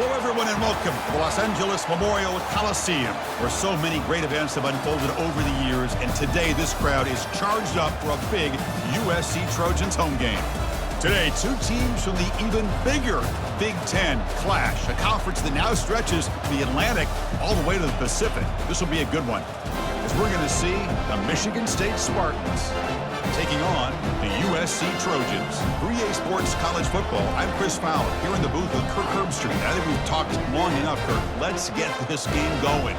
Hello, everyone, and welcome to the Los Angeles Memorial Coliseum, where so many great events have unfolded over the years, and today this crowd is charged up for a big USC Trojans home game. Today, two teams from the even bigger Big Ten clash, a conference that now stretches the Atlantic all the way to the Pacific. This will be a good one, as we're going to see the Michigan State Spartans taking on the USC Trojans. 3A Sports College Football, I'm Chris Fowler, here in the booth with Kirk Herbstreit. I think we've talked long enough, Kirk. Let's get this game going.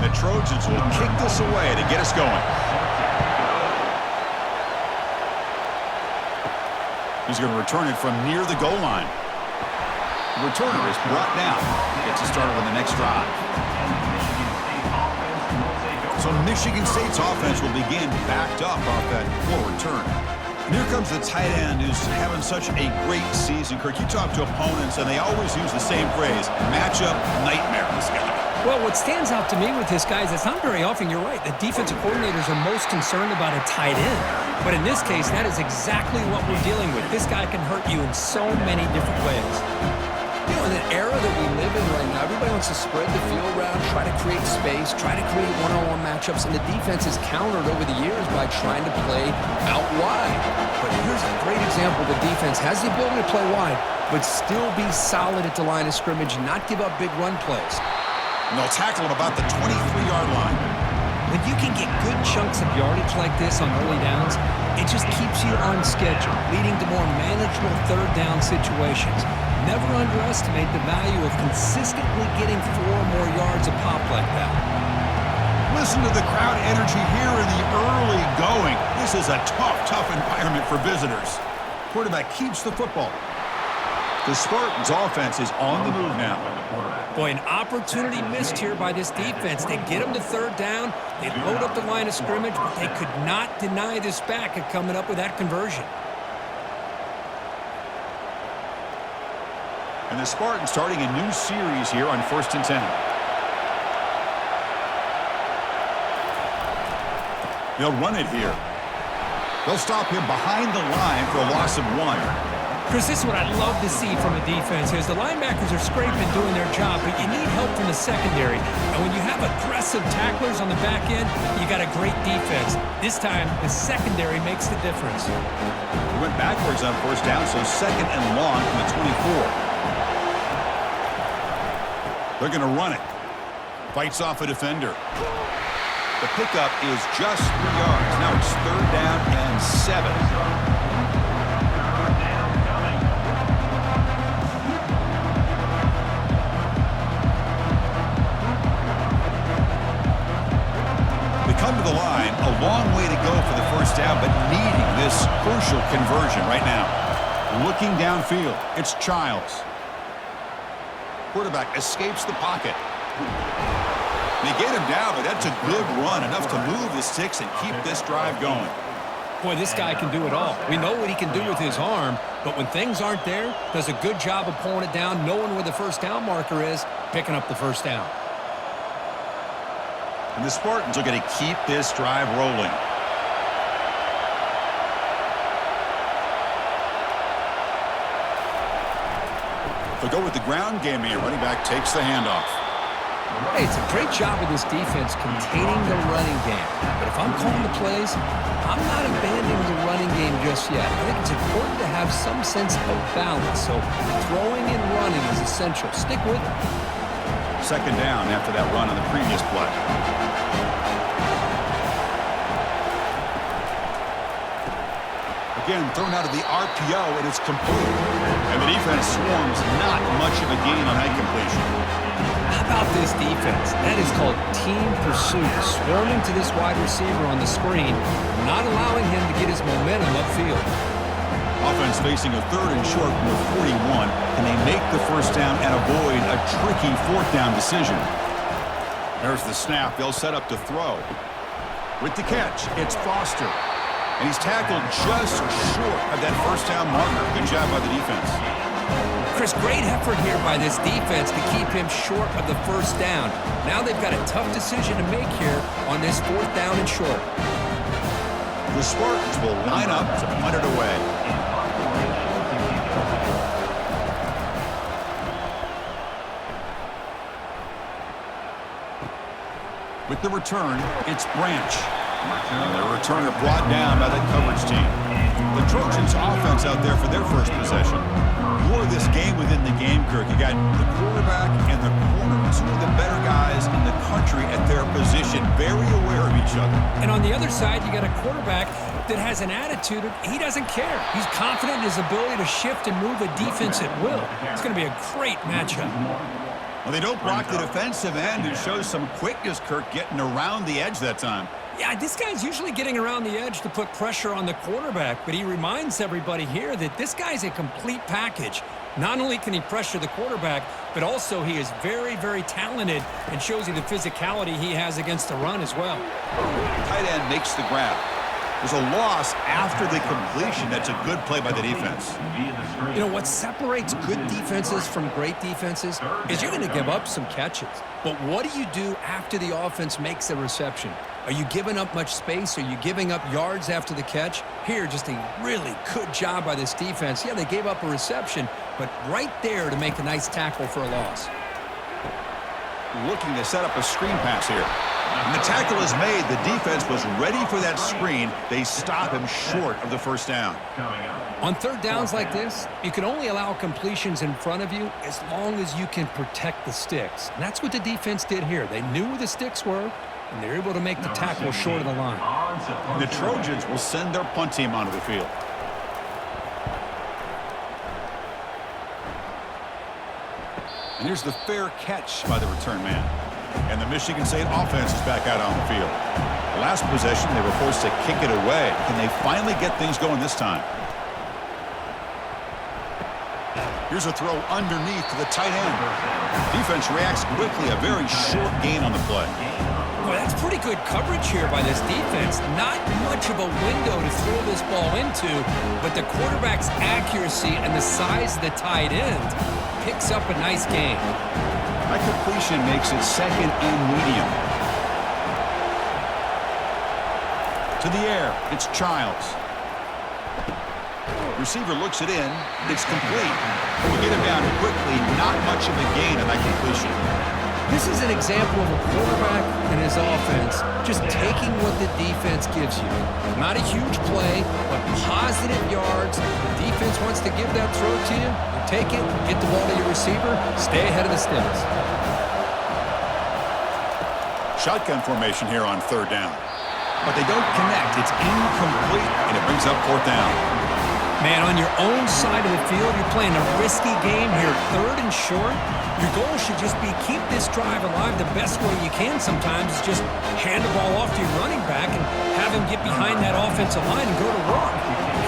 The Trojans will kick this away to get us going. He's going to return it from near the goal line. The returner is brought down. Gets us started on the next drive. So Michigan State's offense will begin backed up off that forward turn. And here comes the tight end who's having such a great season. Kirk, you talk to opponents, and they always use the same phrase, matchup nightmare, this guy. Well, what stands out to me with this guy is it's not very often, you're right, the defensive coordinators are most concerned about a tight end. But in this case, that is exactly what we're dealing with. This guy can hurt you in so many different ways. You know, in the era that we live in right now, everybody wants to spread the field around, try to create space, try to create one-on-one matchups, and the defense is countered over the years by trying to play out wide. But here's a great example. The defense has the ability to play wide, but still be solid at the line of scrimmage and not give up big run plays. And they'll tackle him about the 23-yard line. When you can get good chunks of yardage like this on early downs, it just keeps you on schedule, leading to more manageable third down situations. Never underestimate the value of consistently getting 4 or more yards a pop like that. Listen to the crowd energy here in the early going. This is a tough environment for visitors. Quarterback keeps the football. The Spartans' offense is on the move now. Boy, an opportunity missed here by this defense. They get them to third down. They load up the line of scrimmage, but they could not deny this back at coming up with that conversion. And the Spartans starting a new series here on 1st and 10. They'll run it here. They'll stop him behind the line for a loss of 1. Chris, this is what I love to see from a defense is the linebackers are scraping doing their job, but you need help from the secondary. And when you have aggressive tacklers on the back end, you got a great defense. This time, the secondary makes the difference. He went backwards on 1st down, so 2nd and long from the 24. They're going to run it. Fights off a defender. The pickup is just 3 yards. Now it's 3rd down and 7. Come to the line, a long way to go for the 1st down, but needing this crucial conversion right now. Looking downfield, it's Childs. Quarterback escapes the pocket. They get him down, but that's a good run, enough to move the sticks and keep this drive going. Boy, this guy can do it all. We know what he can do with his arm, but when things aren't there, does a good job of pulling it down, knowing where the 1st down marker is, picking up the 1st down. And the Spartans are going to keep this drive rolling. They'll go with the ground game here. Running back takes the handoff. Hey, it's a great job of this defense containing the running game. But if I'm calling the plays, I'm not abandoning the running game just yet. I think it's important to have some sense of balance. So throwing and running is essential. Stick with it. 2nd down after that run on the previous play. Again, thrown out of the RPO, and it's complete. And the defense swarms, not much of a gain on that completion. How about this defense? That is called team pursuit. Swarming to this wide receiver on the screen, not allowing him to get his momentum upfield. Offense facing a 3rd and short from the 41. Can they make the 1st down and avoid a tricky 4th down decision? There's the snap. They'll set up to throw. With the catch, it's Foster. And he's tackled just short of that 1st down marker. Good job by the defense. Chris, great effort here by this defense to keep him short of the first down. Now they've got a tough decision to make here on this 4th down and short. The Spartans will line up to punt it away. With the return, it's Branch. And the returner brought down by that coverage team. The Trojans offense out there for their first possession. More of this game within the game, Kirk. You got the quarterback and the corner, two of the better guys in the country at their position, very aware of each other. And on the other side, you got a quarterback that has an attitude of he doesn't care. He's confident in his ability to shift and move a defense at will. It's going to be a great matchup. Well, they don't block the defensive end, who shows some quickness, Kirk, getting around the edge that time. Yeah, this guy's usually getting around the edge to put pressure on the quarterback, but he reminds everybody here that this guy's a complete package. Not only can he pressure the quarterback, but also he is very, very talented and shows you the physicality he has against the run as well. Tight end makes the grab. There's a loss after the completion. That's a good play by the defense. You know, what separates good defenses from great defenses is you're going to give up some catches. But what do you do after the offense makes a reception? Are you giving up much space? Are you giving up yards after the catch? Here, just a really good job by this defense. Yeah, they gave up a reception, but right there to make a nice tackle for a loss. Looking to set up a screen pass here. And the tackle is made. The defense was ready for that screen. They stop him short of the first down. On 3rd downs like this, you can only allow completions in front of you as long as you can protect the sticks. And that's what the defense did here. They knew where the sticks were, and they're able to make the tackle short of the line. The Trojans will send their punt team onto the field. And here's the fair catch by the return man. And the Michigan State offense is back out on the field. Last possession, they were forced to kick it away. Can they finally get things going this time? Here's a throw underneath to the tight end. Defense reacts quickly. A very short gain on the play. Well, that's pretty good coverage here by this defense. Not much of a window to throw this ball into, but the quarterback's accuracy and the size of the tight end picks up a nice gain. That completion makes it 2nd and medium. To the air, it's Childs. Receiver looks it in. It's complete. We get him down quickly. Not much of a gain on that completion. This is an example of a quarterback and his offense just taking what the defense gives you. Not a huge play, but positive yards. The defense wants to give that throw to you. You take it, get the ball to your receiver, stay ahead of the sticks. Shotgun formation here on 3rd down. But they don't connect. It's incomplete, and it brings up 4th down. Man, on your own side of the field, you're playing a risky game here, 3rd and short. Your goal should just be keep this drive alive the best way you can sometimes. Is just hand the ball off to your running back and have him get behind that offensive line and go to work.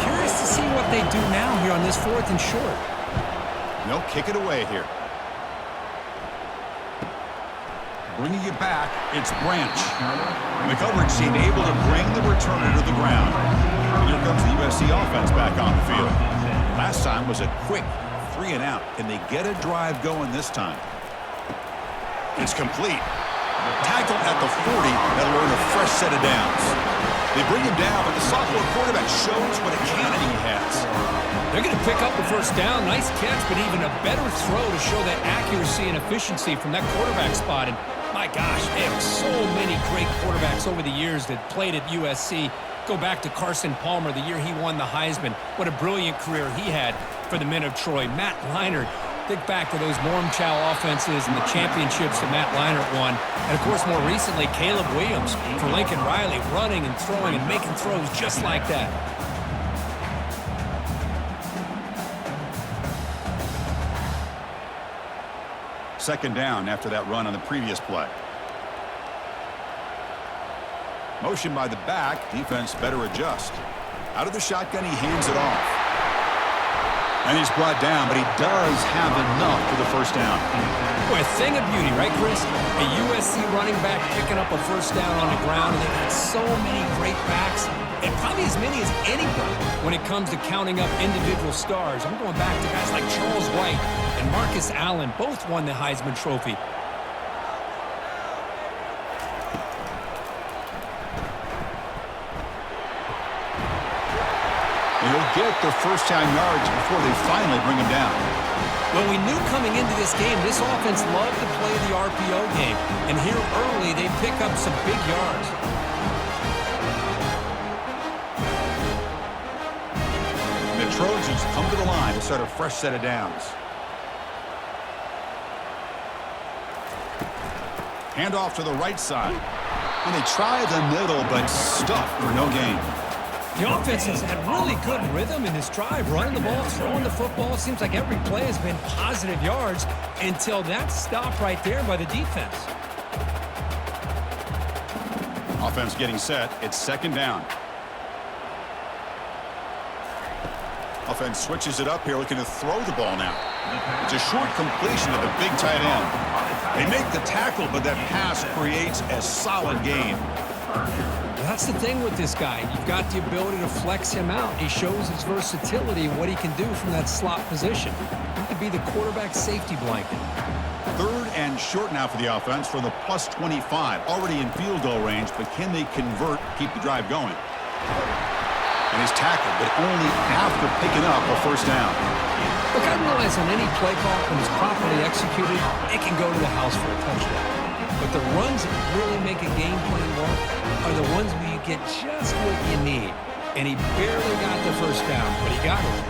Curious to see what they do now here on this 4th and short. They'll kick it away here. Bringing it back, it's Branch. The coverage team able to bring the returner to the ground. And here comes the USC offense back on the field. Last time was a quick 3 and out. Can they get a drive going this time? It's complete. Tackle at the 40. That'll earn a fresh set of downs. They bring him down, but the sophomore quarterback shows what a cannon he has. They're going to pick up the first down. Nice catch, but even a better throw to show that accuracy and efficiency from that quarterback spot. And my gosh, they have so many great quarterbacks over the years that played at USC. Go back to Carson Palmer, the year he won the Heisman. What a brilliant career he had for the men of Troy. Matt Leinart, think back to those Norm Chow offenses and the championships that Matt Leinart won. And, of course, more recently, Caleb Williams for Lincoln Riley, running and throwing and making throws just like that. Second down after that run on the previous play. Motion by the back. Defense better adjust. Out of the shotgun, he hands it off. And he's brought down, but he does have enough for the first down. Boy, a thing of beauty, right, Chris? A USC running back picking up a first down on the ground, and they've got so many great backs, and probably as many as anybody when it comes to counting up individual stars. I'm going back to guys like Charles White and Marcus Allen. Both won the Heisman Trophy. He'll get the first down yards before they finally bring him down. Well, we knew coming into this game, this offense loved to play the RPO game. And here early, they pick up some big yards. And the Trojans come to the line to start a fresh set of downs. Hand off to the right side. And they try the middle, but stuffed for no gain. The offense has had really good rhythm in this drive, running the ball, throwing the football. It seems like every play has been positive yards until that stop right there by the defense. Offense getting set. It's second down. Offense switches it up here, looking to throw the ball now. It's a short completion of the big tight end. They make the tackle, but that pass creates a solid gain. That's the thing with this guy. You've got the ability to flex him out. He shows his versatility and what he can do from that slot position. He could be the quarterback safety blanket. Third and short now for the offense from the plus 25. Already in field goal range, but can they convert, keep the drive going? And he's tackled, but only after picking up a first down. Look, I realize on any play call, when it's properly executed, it can go to the house for a touchdown. But the runs that really make a game plan work are the ones where you get just what you need. And he barely got the first down, but he got it.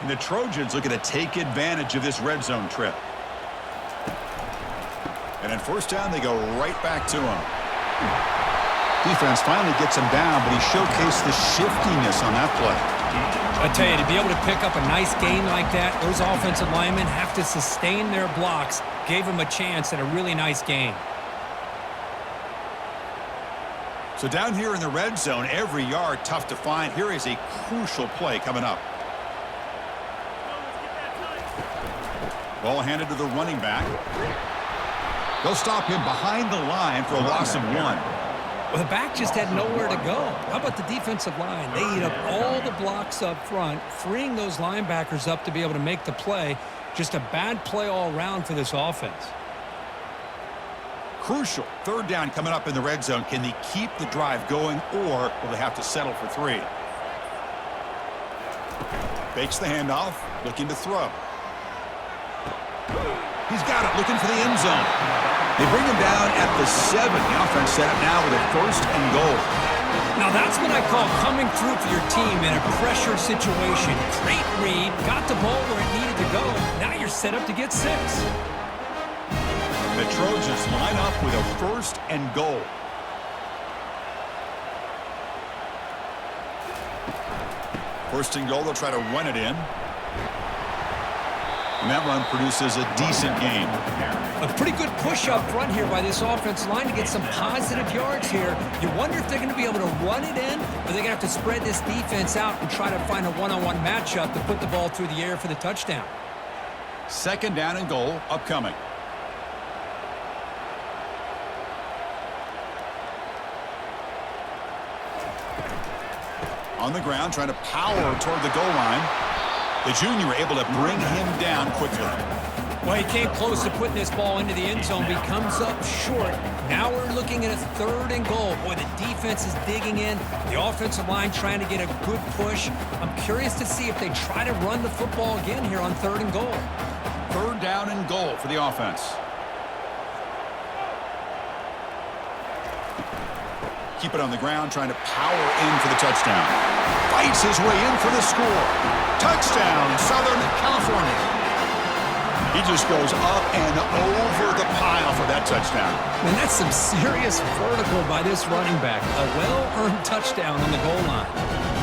And the Trojans looking to take advantage of this red zone trip. And in first down, they go right back to him. Defense finally gets him down, but he showcased the shiftiness on that play. I tell you, to be able to pick up a nice gain like that, those offensive linemen have to sustain their blocks. Gave him a chance at a really nice gain. So down here in the red zone, every yard tough to find. Here is a crucial play coming up. Ball handed to the running back. They'll stop him behind the line for a loss of 1. Well, the back just had nowhere to go. How about the defensive line? They eat up all the blocks up front, freeing those linebackers up to be able to make the play. Just a bad play all around for this offense. Crucial. Third down coming up in the red zone. Can they keep the drive going, or will they have to settle for 3? Fakes the handoff, looking to throw. He's got it, looking for the end zone. They bring him down at the 7. The offense set up now with a first and goal. Now that's what I call coming through for your team in a pressure situation. Great read, got the ball where it needed to go. Now you're set up to get 6. The Trojans line up with a first and goal. First and goal, they'll try to run it in. And that run produces a decent gain. A pretty good push up front here by this offensive line to get some positive yards here. You wonder if they're going to be able to run it in, or they're going to have to spread this defense out and try to find a one-on-one matchup to put the ball through the air for the touchdown. Second down and goal upcoming. On the ground, trying to power toward the goal line. The junior able to bring him down quickly. Well, he came close to putting this ball into the end zone, but he comes up short. Now we're looking at a third and goal. Boy, the defense is digging in. The offensive line trying to get a good push. I'm curious to see if they try to run the football again here on third and goal. Third down and goal for the offense. Keep it on the ground, trying to power in for the touchdown. Fights his way in for the score. Touchdown, Southern California. He just goes up and over the pile for that touchdown. And that's some serious vertical by this running back. A well-earned touchdown on the goal line.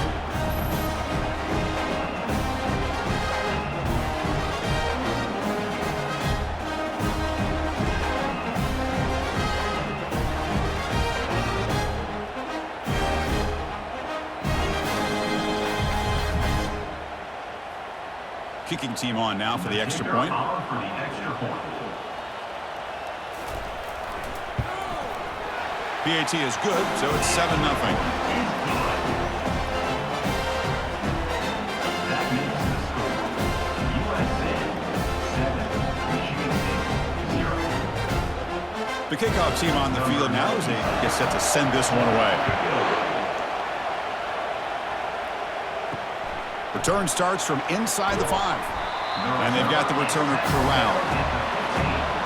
kicking team on now for the extra point. PAT is good, so it's 7-0. The kickoff team on the field now as they get set to send this one away. Return starts from inside the 5. And they've got the returner corralled.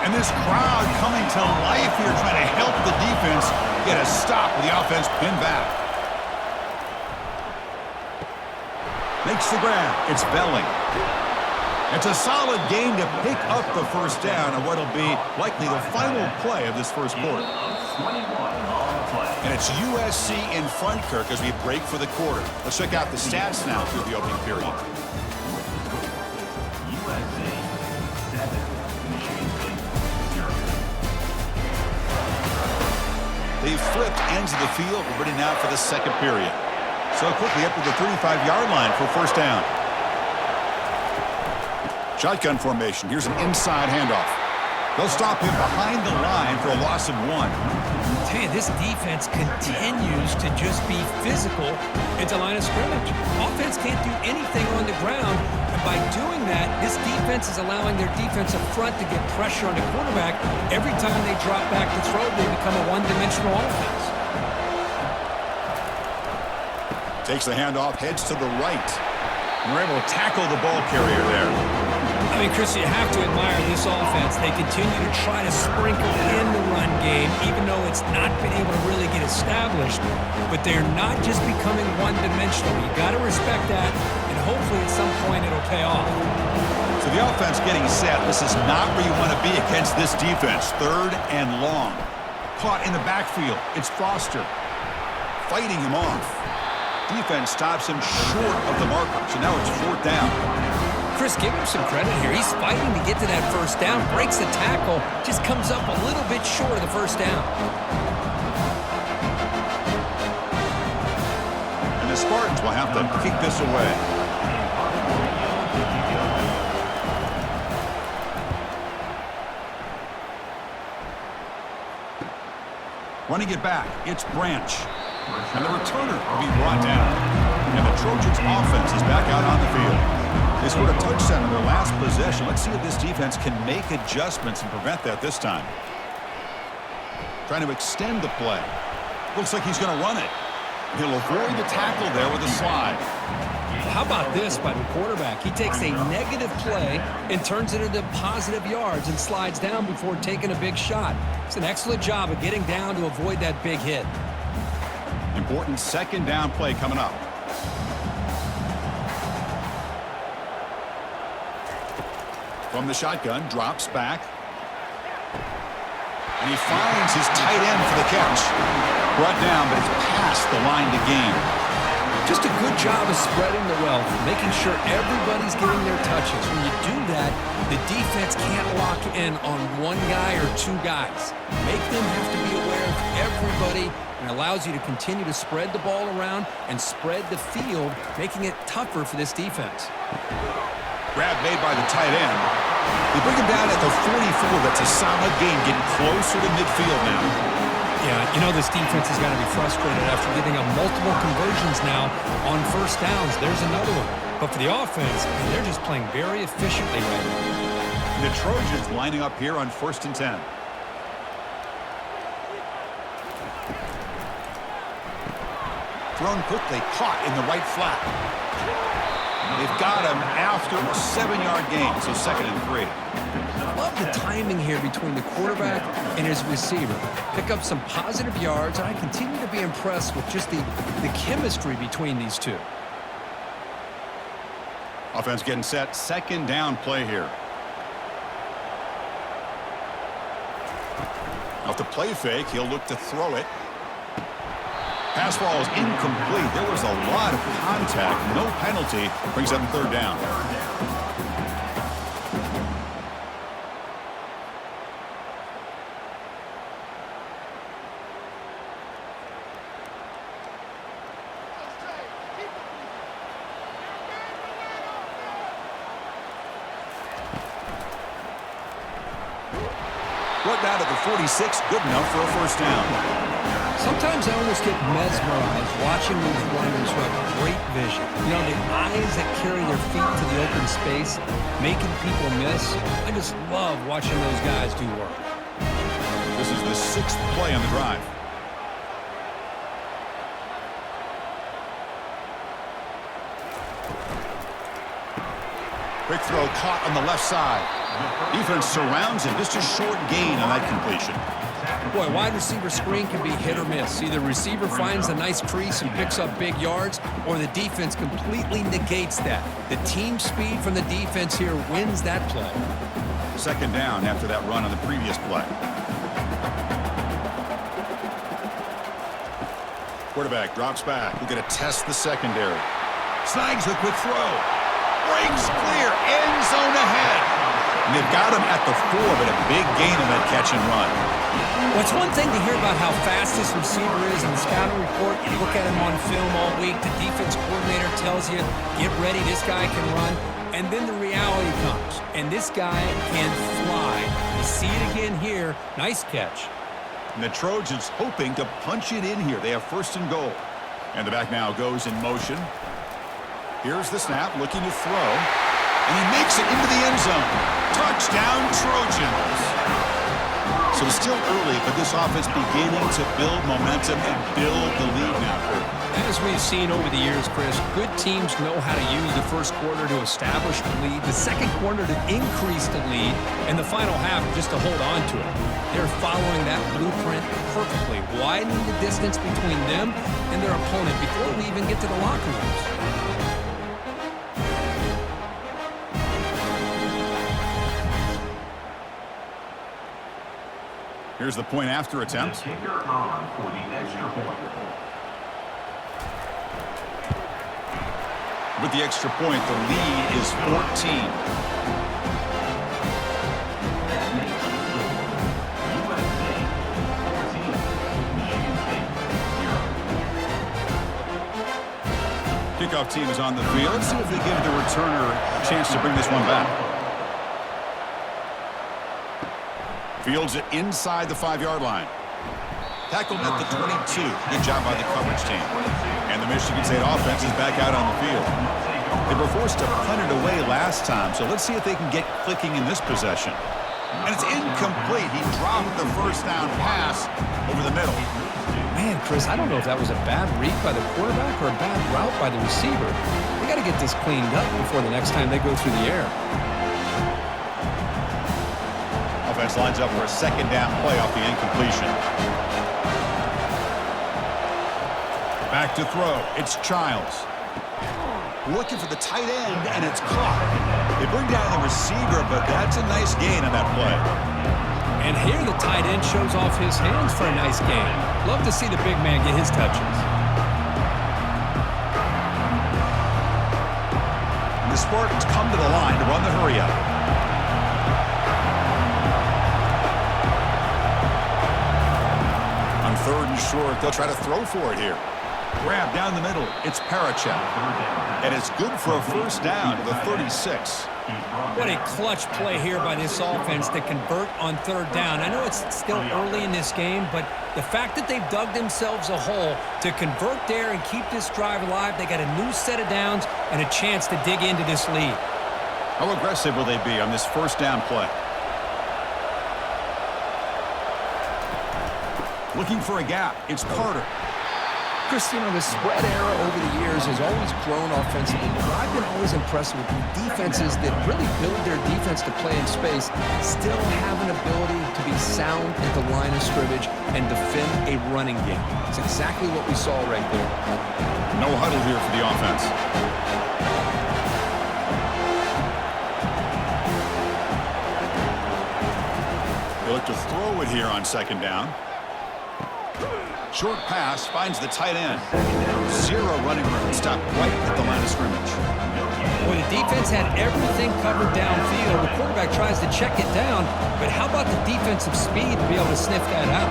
And this crowd coming to life here trying to help the defense get a stop with the offense pinned back. Makes the grab. It's Belling. It's a solid gain to pick up the first down on what will be likely the final play of this first quarter. And it's USC in front, Kirk, as we break for the quarter. Let's check out the stats now through the opening period. They've flipped ends of the field. We're ready now for the second period. So quickly up to the 35-yard line for first down. Shotgun formation. Here's an inside handoff. They'll stop him behind the line for a loss of 1. I tell you, this defense continues to just be physical into line of scrimmage. Offense can't do anything on the ground, and by doing that, this defense is allowing their defensive front to get pressure on the quarterback. Every time they drop back to throw, they become a one-dimensional offense. Takes the handoff, heads to the right. And we're able to tackle the ball carrier there. I mean, Chris, you have to admire this offense. They continue to try to sprinkle in the run game, even though it's not been able to really get established. But they're not just becoming one-dimensional. You got to respect that, and hopefully at some point it'll pay off. So the offense getting set. This is not where you want to be against this defense. 3rd and long. Caught in the backfield. It's Foster fighting him off. Defense stops him short of the marker. So now it's 4th down. Chris, give him some credit here. He's fighting to get to that first down, breaks the tackle, just comes up a little bit short of the first down. And the Spartans will have to kick this away. Running it back, it's Branch. And the returner will be brought down. And the Trojans' offense is back out on the field. They scored a touchdown in their last possession. Let's see if this defense can make adjustments and prevent that this time. Trying to extend the play. Looks like he's going to run it. He'll avoid the tackle there with a slide. How about this by the quarterback? He takes a negative play and turns it into positive yards and slides down before taking a big shot. It's an excellent job of getting down to avoid that big hit. Important second down play coming up. From the shotgun, drops back. And he finds his tight end for the catch. Brought down, but it's past the line to gain. Just a good job of spreading the wealth, making sure everybody's getting their touches. When you do that, the defense can't lock in on one guy or two guys. Make them have to be aware of everybody, and allows you to continue to spread the ball around and spread the field, making it tougher for this defense. Grab made by the tight end. They bring him down at the 44. That's a solid gain, getting closer to midfield now. Yeah, you know this defense is going to be frustrated after giving up multiple conversions now on first downs. There's another one. But for the offense, man, they're just playing very efficiently right now. The Trojans lining up here on 1st and 10. Thrown quickly, caught in the right flat. They've got him after a 7-yard gain, so 2nd and 3. Love the timing here between the quarterback and his receiver. Pick up some positive yards, and I continue to be impressed with just the chemistry between these two. Offense getting set, 2nd down play here. Off the play fake, he'll look to throw it. Pass ball is incomplete. There was a lot of contact. No penalty. Brings up 3rd down. Split out at the 46, good enough for a first down. Sometimes I almost get mesmerized watching these runners who have great vision. You know, the eyes that carry their feet to the open space, making people miss. I just love watching those guys do work. This is the 6th play on the drive. Quick throw caught on the left side. Defense surrounds him. Just a short gain on that completion. Boy, wide receiver screen can be hit or miss. Either receiver finds a nice crease and picks up big yards, or the defense completely negates that. The team speed from the defense here wins that play. Second down after that run on the previous play. Quarterback drops back. We're going to test the secondary. Snags the quick throw. Breaks clear. End zone ahead. And they've got him at the 4, but a big gain on that catch and run. Well, it's one thing to hear about how fast this receiver is in the scouting report. You look at him on film all week. The defense coordinator tells you, get ready, this guy can run. And then the reality comes, and this guy can fly. You see it again here. Nice catch. And the Trojans hoping to punch it in here. They have first and goal. And the back now goes in motion. Here's the snap, looking to throw. And he makes it into the end zone. Touchdown, Trojans. So it's still early, but this offense beginning to build momentum and build the lead now. As we've seen over the years, Chris, good teams know how to use the first quarter to establish the lead, the second quarter to increase the lead, and the final half just to hold on to it. They're following that blueprint perfectly, widening the distance between them and their opponent before we even get to the locker rooms. Here's the point after attempt. Kicker on for the extra point. With the extra point, the lead is 14. That makes the score USC 14, Michigan State 0. Kickoff team is on the field. Let's see if they give the returner a chance to bring this one back. Fields it inside the 5-yard line. Tackled at the 22. Good job by the coverage team. And the Michigan State offense is back out on the field. They were forced to punt it away last time, so let's see if they can get clicking in this possession. And it's incomplete. He dropped the first down pass over the middle. Man, Chris, I don't know if that was a bad read by the quarterback or a bad route by the receiver. They got to get this cleaned up before the next time they go through the air. Offense lines up for a second down play off the incompletion. Back to throw. It's Childs. Looking for the tight end, and it's caught. They bring down the receiver, but that's a nice gain on that play. And here the tight end shows off his hands for a nice gain. Love to see the big man get his touches. And the Spartans come to the line to run the hurry-up. On 3rd and short, they'll try to throw for it here. Grab down the middle. It's Parachek. And it's good for a first down to the 36. What a clutch play here by this offense to convert on 3rd down. I know it's still early in this game, but the fact that they've dug themselves a hole to convert there and keep this drive alive, they got a new set of downs and a chance to dig into this lead. How aggressive will they be on this first down play? Looking for a gap. It's Carter. Chris, you know, the spread era over the years has always grown offensively, but I've been always impressed with defenses that really build their defense to play in space, still have an ability to be sound at the line of scrimmage and defend a running game. It's exactly what we saw right there. No huddle here for the offense. They look to throw it here on 2nd down. Short pass finds the tight end. 0 running room. Stopped right at the line of scrimmage. Well, the defense had everything covered downfield. The quarterback tries to check it down, but how about the defensive speed to be able to sniff that out?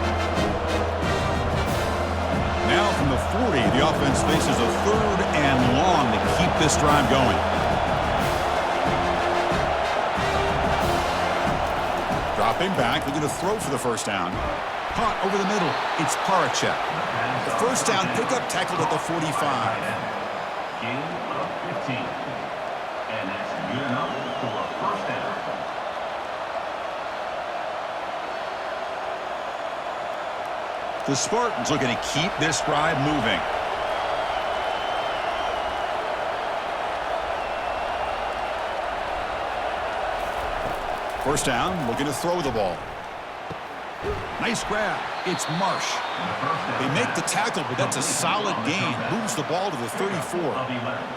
Now from the 40, the offense faces a 3rd and long to keep this drive going. Dropping back, looking to throw for the first down. Caught over the middle. It's Parachek. The first down pickup tackled at the 45. Gain of 15. And that's good enough for a first down. The Spartans looking to keep this drive moving. First down, looking to throw the ball. Nice grab. It's Marsh. They make the tackle, but that's a solid gain. Moves the ball to the 34.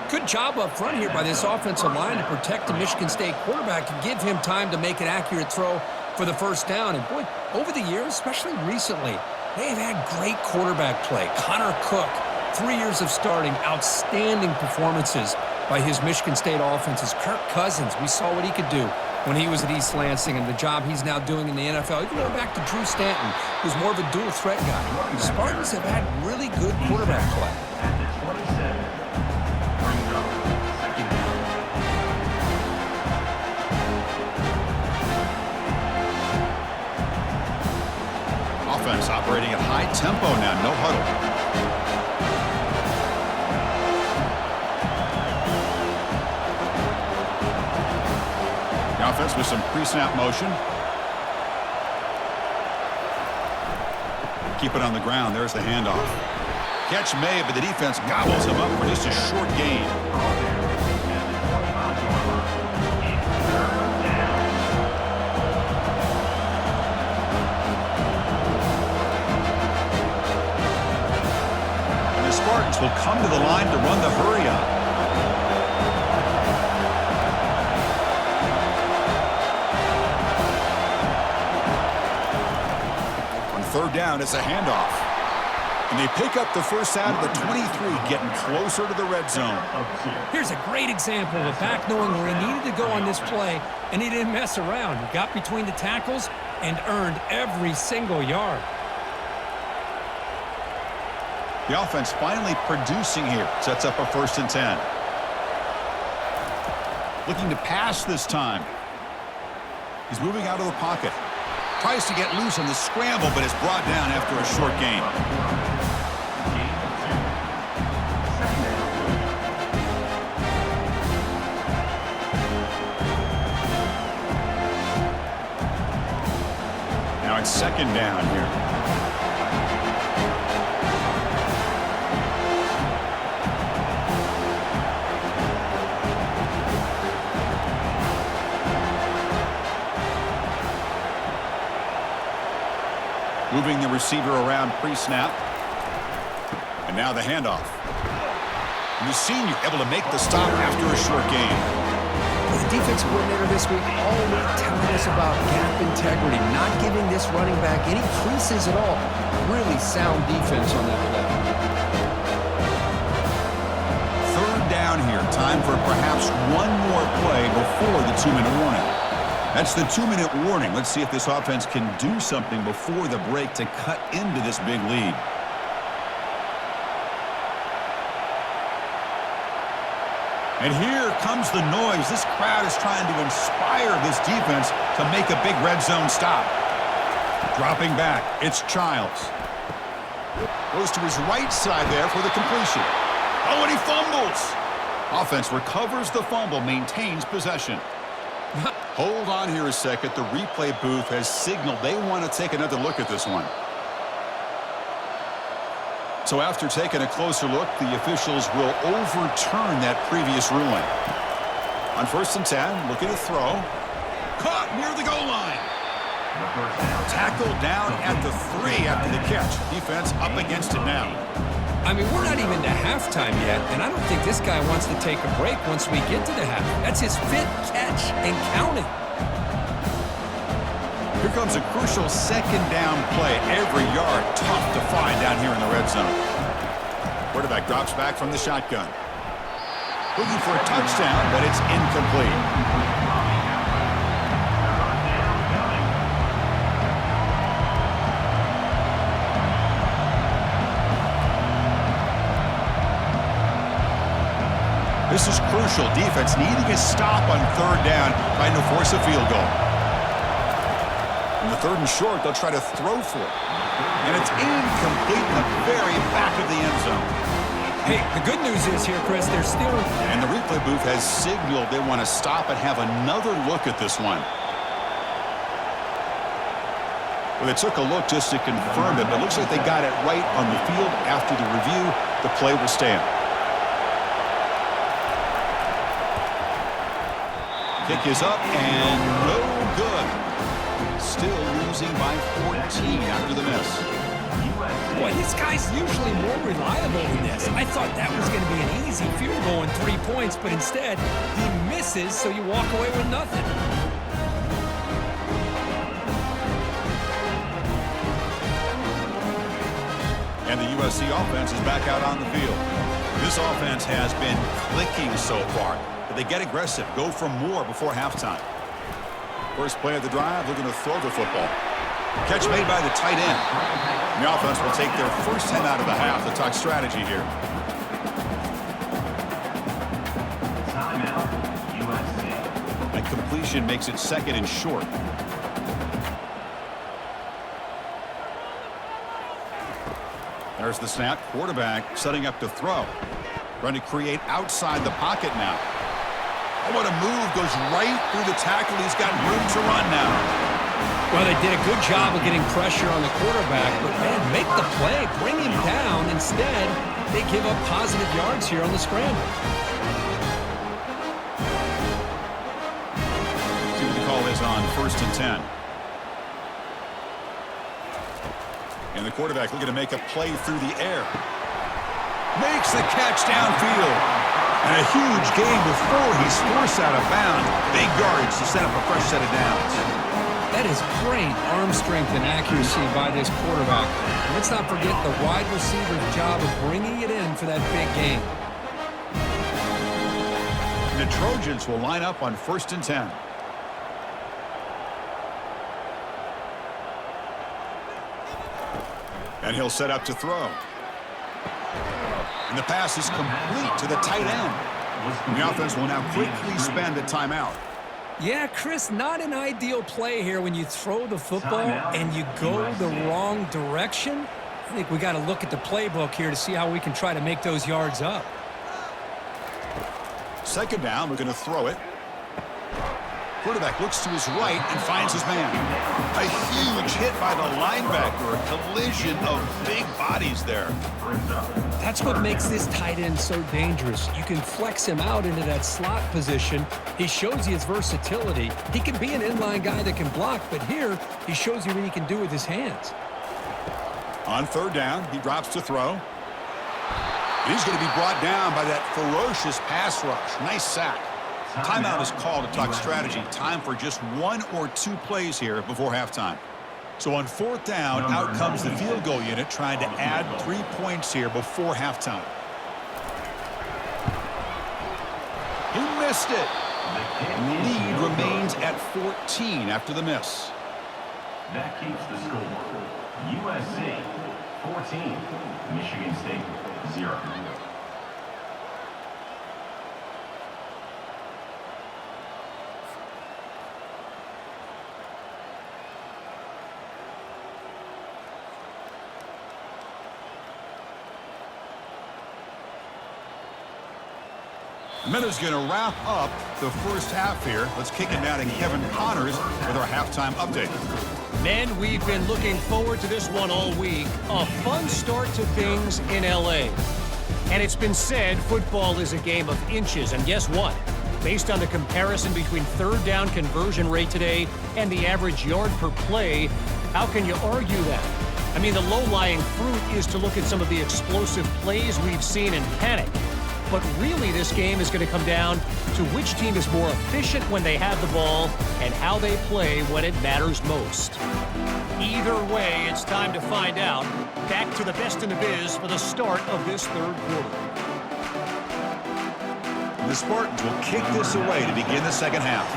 Good job up front here by this offensive line to protect the Michigan State quarterback and give him time to make an accurate throw for the first down. And, boy, over the years, especially recently, they've had great quarterback play. Connor Cook, 3 years of starting, outstanding performances by his Michigan State offenses. Kirk Cousins, we saw what he could do when he was at East Lansing and the job he's now doing in the NFL. Even going back to Drew Stanton, who's more of a dual threat guy. The Spartans have had really good quarterback play. At the 27. Brings up second down. Offense operating at high tempo now. No huddle. Offense with some pre-snap motion. Keep it on the ground. There's the handoff. Catch made, but the defense gobbles him up for just a short gain. And the Spartans will come to the line to run the hurry up. Third down, it's a handoff. And they pick up the first down at the 23, getting closer to the red zone. Here's a great example of a back knowing where he needed to go on this play, and he didn't mess around. He got between the tackles and earned every single yard. The offense finally producing here. Sets up a 1st and 10. Looking to pass this time. He's moving out of the pocket. Tries to get loose on the scramble, but is brought down after a short gain. Now it's second down here. Moving the receiver around pre-snap. And now the handoff. And the senior able to make the stop after a short gain. The defensive coordinator this week all week telling us about gap integrity, not giving this running back any creases at all. Really sound defense on that play. Third down here. Time for perhaps one more play before the 2-minute warning. That's the 2-minute warning. Let's see if this offense can do something before the break to cut into this big lead. And here comes the noise. This crowd is trying to inspire this defense to make a big red zone stop. Dropping back, it's Childs. Goes to his right side there for the completion. Oh, and he fumbles. Offense recovers the fumble, maintains possession. Hold on here a second. The replay booth has signaled they want to take another look at this one. So after taking a closer look, the officials will overturn that previous ruling. On 1st and 10, looking to throw. Caught near the goal line. Tackled down at the 3 after the catch. Defense up against it now. I mean, we're not even to halftime yet, and I don't think this guy wants to take a break once we get to the half. That's his 5th catch and counting. Here comes a crucial 2nd down play. Every yard tough to find down here in the red zone. Quarterback drops back from the shotgun. Looking for a touchdown, but it's incomplete. This is crucial. Defense needing a stop on 3rd down, trying to force a field goal. In the 3rd and short, they'll try to throw for it. And it's incomplete in the very back of the end zone. Hey, the good news is here, Chris, they're still... And the replay booth has signaled they want to stop and have another look at this one. Well, they took a look just to confirm it, but it looks like they got it right on the field. After the review, the play will stand. Kick is up and no good. Still losing by 14 after the miss. Boy, this guy's usually more reliable than this. I thought that was going to be an easy field goal in 3 points, but instead, he misses, so you walk away with nothing. And the USC offense is back out on the field. This offense has been clicking so far, but they get aggressive, go for more before halftime. First play of the drive, they're going to throw the football. Catch made by the tight end. And the offense will take their first 10 out of the half to talk strategy here. Timeout, USC. That completion makes it 2nd and short. There's the snap. Quarterback setting up to throw. Trying to create outside the pocket now. Oh, what a move. Goes right through the tackle. He's got room to run now. Well, they did a good job of getting pressure on the quarterback, but, man, make the play. Bring him down. Instead, they give up positive yards here on the scramble. See what the call is on 1st and 10. And the quarterback looking to make a play through the air. Makes the catch downfield. And a huge gain before he's forced out of bounds. Big yards to set up a fresh set of downs. That is great arm strength and accuracy by this quarterback. And let's not forget the wide receiver's job of bringing it in for that big gain. And the Trojans will line up on 1st and 10. And he'll set up to throw. And the pass is complete to the tight end. And the offense will now quickly spend a timeout. Yeah, Chris, not an ideal play here when you throw the football and you go the wrong direction. I think we got to look at the playbook here to see how we can try to make those yards up. 2nd down, we're going to throw it. Quarterback looks to his right and finds his man. A huge hit by the linebacker. A collision of big bodies there. That's what makes this tight end so dangerous. You can flex him out into that slot position. He shows you his versatility. He can be an inline guy that can block, but here he shows you what he can do with his hands. On 3rd down, he drops to throw. He's going to be brought down by that ferocious pass rush. Nice sack. Timeout is called to talk strategy. Time for just 1 or 2 plays here before halftime. So on 4th down, out comes the field goal unit trying to add 3 points here before halftime. He missed it. Lead remains at 14 after the miss. That keeps the score. USC 14, Michigan State 0. Minuta's going to wrap up the first half here. Let's kick it down to Kevin Connors with our halftime update. Men, we've been looking forward to this one all week. A fun start to things in L.A. And it's been said football is a game of inches. And guess what? Based on the comparison between 3rd down conversion rate today and the average yard per play, how can you argue that? I mean, the low-lying fruit is to look at some of the explosive plays we've seen and panic. But really, this game is going to come down to which team is more efficient when they have the ball and how they play when it matters most. Either way, it's time to find out. Back to the best in the biz for the start of this 3rd quarter. The Spartans will kick this away to begin the 2nd half.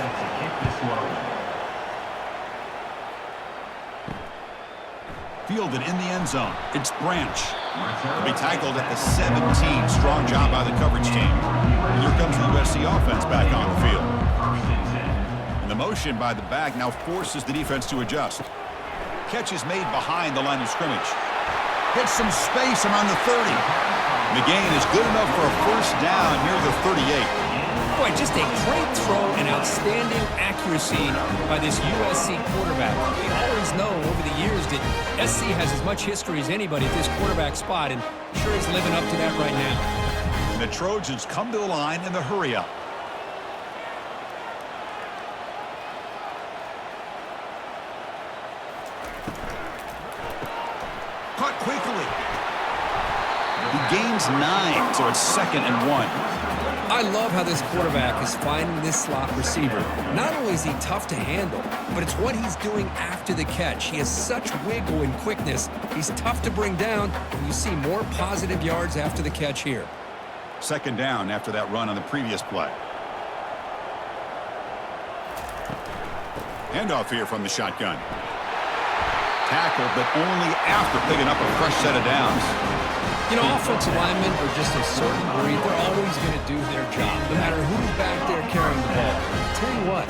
Fielded in the end zone. It's Branch. He'll be tackled at the 17. Strong job by the coverage team. And here comes the USC offense back on the field. And the motion by the back now forces the defense to adjust. Catch is made behind the line of scrimmage. Hits some space around the 30. The gain is good enough for a first down near the 38. Boy, just a great throw and outstanding accuracy by this USC quarterback. We always know over the years that SC has as much history as anybody at this quarterback spot, and sure he's living up to that right now. And the Trojans come to the line in the hurry-up. Caught quickly. He gains 9, so it's 2nd and 1. I love how this quarterback is finding this slot receiver. Not only is he tough to handle, but it's what he's doing after the catch. He has such wiggle and quickness. He's tough to bring down, and you see more positive yards after the catch here. 2nd down after that run on the previous play. Handoff here from the shotgun. Tackled, but only after picking up a fresh set of downs. You know, offensive linemen are just a certain breed. They're always going to do their job, no matter who's back there carrying the ball. I'll tell you what,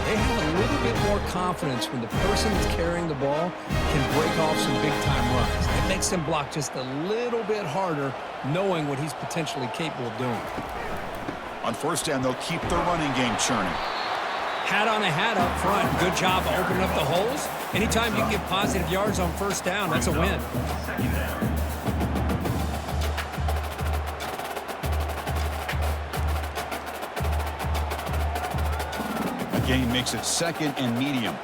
they have a little bit more confidence when the person that's carrying the ball can break off some big-time runs. It makes them block just a little bit harder, knowing what he's potentially capable of doing. On first down, they'll keep their running game churning. Hat on a hat up front. Good job of opening up the holes. Anytime you can get positive yards on first down, that's a win. Gain makes it 2nd and medium.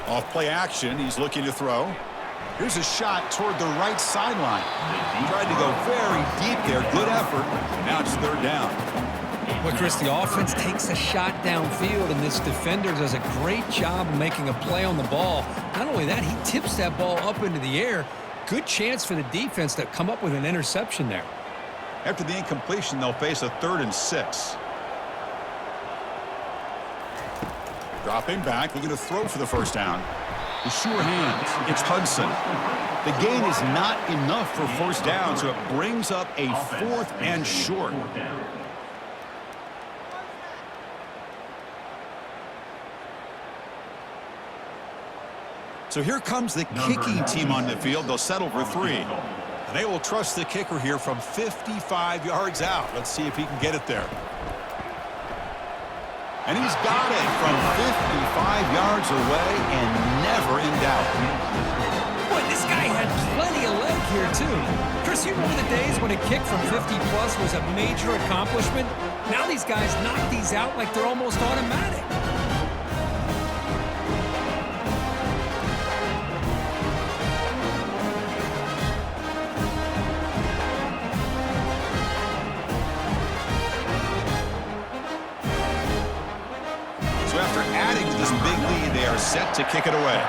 Off play action, he's looking to throw. Here's a shot toward the right sideline. Tried to go very deep there. Good effort. Now it's 3rd down. Well, Chris, the offense takes a shot downfield, and this defender does a great job of making a play on the ball. Not only that, he tips that ball up into the air. Good chance for the defense to come up with an interception there. After the incompletion, they'll face a 3rd and 6. Dropping back, looking to throw for the first down. The sure hands, it's Hudson. The gain is not enough for first down, so it brings up a 4th and short. So here comes the kicking team on the field. They'll settle for 3. And they will trust the kicker here from 55 yards out. Let's see if he can get it there. And he's got it from 55 yards away and never in doubt. Boy, this guy had plenty of leg here, too. Chris, you remember the days when a kick from 50-plus was a major accomplishment? Now these guys knock these out like they're almost automatic. So after adding to this big lead, they are set to kick it away.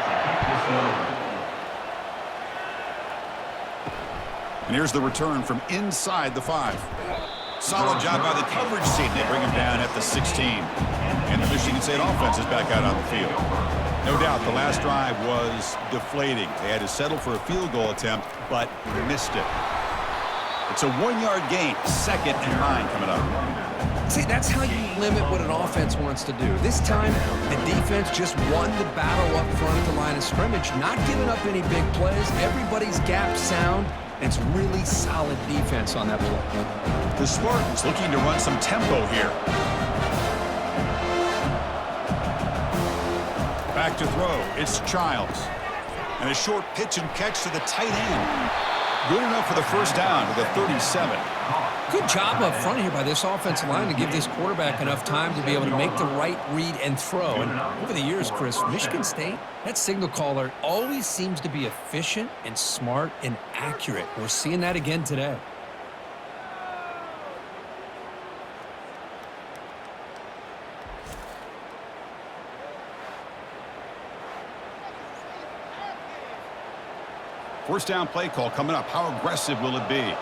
And here's the return from inside the 5. Solid job by the coverage team. They bring him down at the 16. And the Michigan State offense is back out on the field. No doubt the last drive was deflating. They had to settle for a field goal attempt, but missed it. It's a 1-yard gain, 2nd and 9 coming up. See, that's how you limit what an offense wants to do. This time, the defense just won the battle up front at the line of scrimmage, not giving up any big plays. Everybody's gap sound, and it's really solid defense on that play. The Spartans looking to run some tempo here. Back to throw. It's Childs. And a short pitch and catch to the tight end. Good enough for the first down to the 37. Good job up front here by this offensive line to give this quarterback enough time to be able to make the right read and throw. And over the years, Chris, Michigan State, that signal caller always seems to be efficient and smart and accurate. We're seeing that again today. First down play call coming up. How aggressive will it be?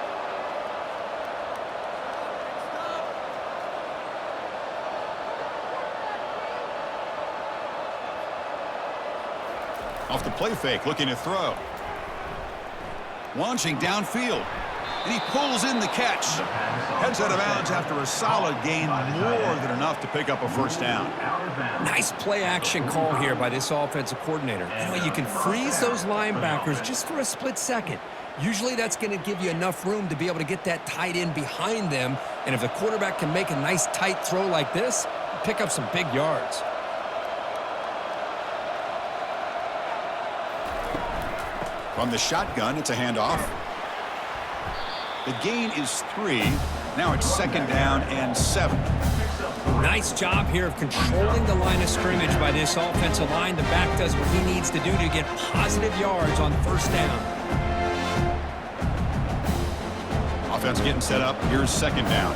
Off the play fake, looking to throw. Launching downfield. And he pulls in the catch. Heads out of bounds after a solid gain, more than enough to pick up a first down. Nice play action call here by this offensive coordinator. You can freeze those linebackers just for a split second. Usually that's going to give you enough room to be able to get that tight end behind them. And if the quarterback can make a nice tight throw like this, pick up some big yards. From the shotgun, it's a handoff. The gain is 3. Now it's 2nd down and 7. Nice job here of controlling the line of scrimmage by this offensive line. The back does what he needs to do to get positive yards on first down. Offense getting set up. Here's 2nd down.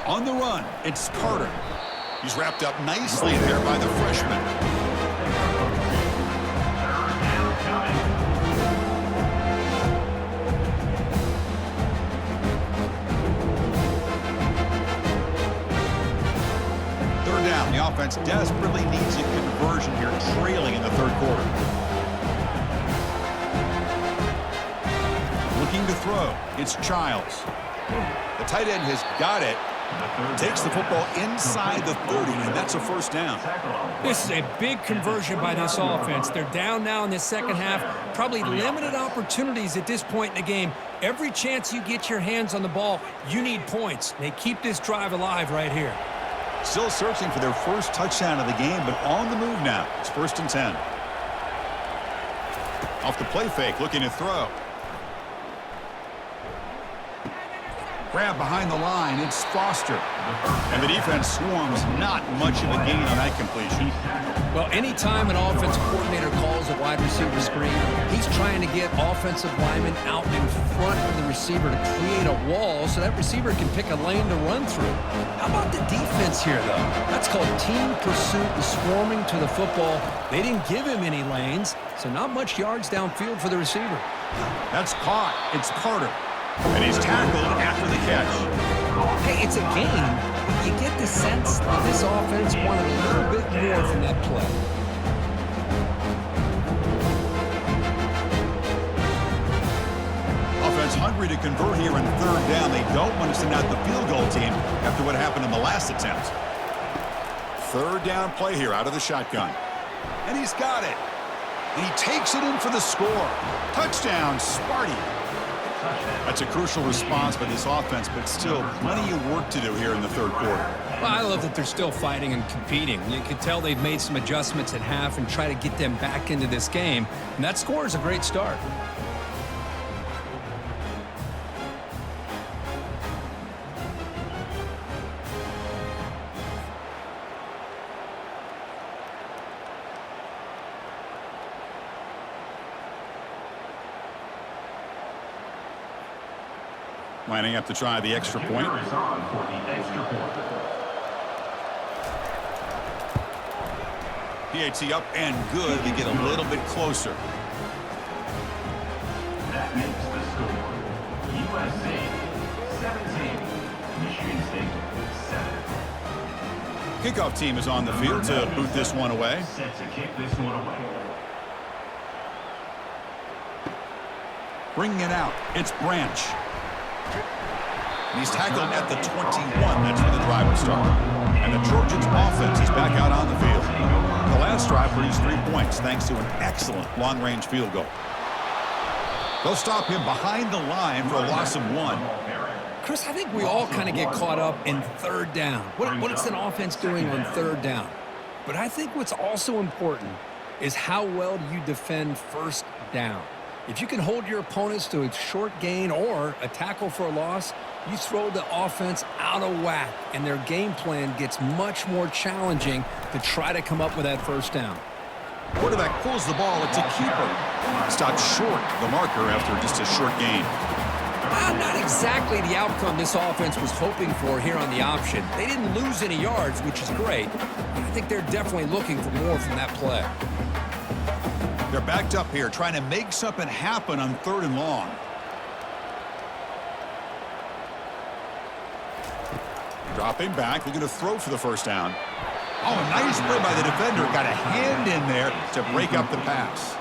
On the run, it's Carter. He's wrapped up nicely there by the freshman. The offense desperately needs a conversion here, trailing in the 3rd quarter. Looking to throw. It's Childs. The tight end has got it. Takes the football inside the 30, and that's a first down. This is a big conversion by this offense. They're down now in the second half. Probably limited opportunities at this point in the game. Every chance you get your hands on the ball, you need points. They keep this drive alive right here. Still searching for their first touchdown of the game, but on the move now. It's 1st and 10. Off the play fake, looking to throw. Grab behind the line, it's Foster. And the defense swarms, not much of a gain on that completion. Well, anytime an offensive coordinator calls a wide receiver screen, he's trying to get offensive linemen out in front of the receiver to create a wall so that receiver can pick a lane to run through. How about the defense here, though? That's called team pursuit and swarming to the football. They didn't give him any lanes, so not much yards downfield for the receiver. That's caught. It's Carter. And he's tackled after the catch. Hey, it's a game, but you get the sense that this offense wanted a little bit more from that play. Offense hungry to convert here on 3rd down. They don't want to send out the field goal team after what happened in the last attempt. 3rd down play here out of the shotgun. And he's got it. And he takes it in for the score. Touchdown, Sparty. That's a crucial response by this offense, but still plenty of work to do here in the 3rd quarter. Well, I love that they're still fighting and competing. You can tell they've made some adjustments at half and try to get them back into this game. And that score is a great start. Lining up to try the extra point. PAT up and good. They get a little bit closer. That makes the score USC 17, Michigan State 7. Kickoff team is on the field to boot this one away. Set to kick this one away. Bringing it out. It's Branch. And he's tackled at the 21. That's where the drive will start. And the Trojans' offense is back out on the field. The last drive produced 3 points thanks to an excellent long-range field goal. They'll stop him behind the line for a loss of 1. Chris, I think we all kind of get caught up in 3rd down. What is an offense doing on 3rd down? But I think what's also important is how well do you defend 1st down. If you can hold your opponents to a short gain or a tackle for a loss, you throw the offense out of whack, and their game plan gets much more challenging to try to come up with that 1st down. Quarterback pulls the ball. It's a keeper. Stopped short of the marker after just a short gain. Not exactly the outcome this offense was hoping for here on the option. They didn't lose any yards, which is great. I think they're definitely looking for more from that play. They're backed up here, trying to make something happen on 3rd and long. Dropping back, looking to throw for the 1st down. Oh, nice play by the defender. Got a hand in there to break up the pass.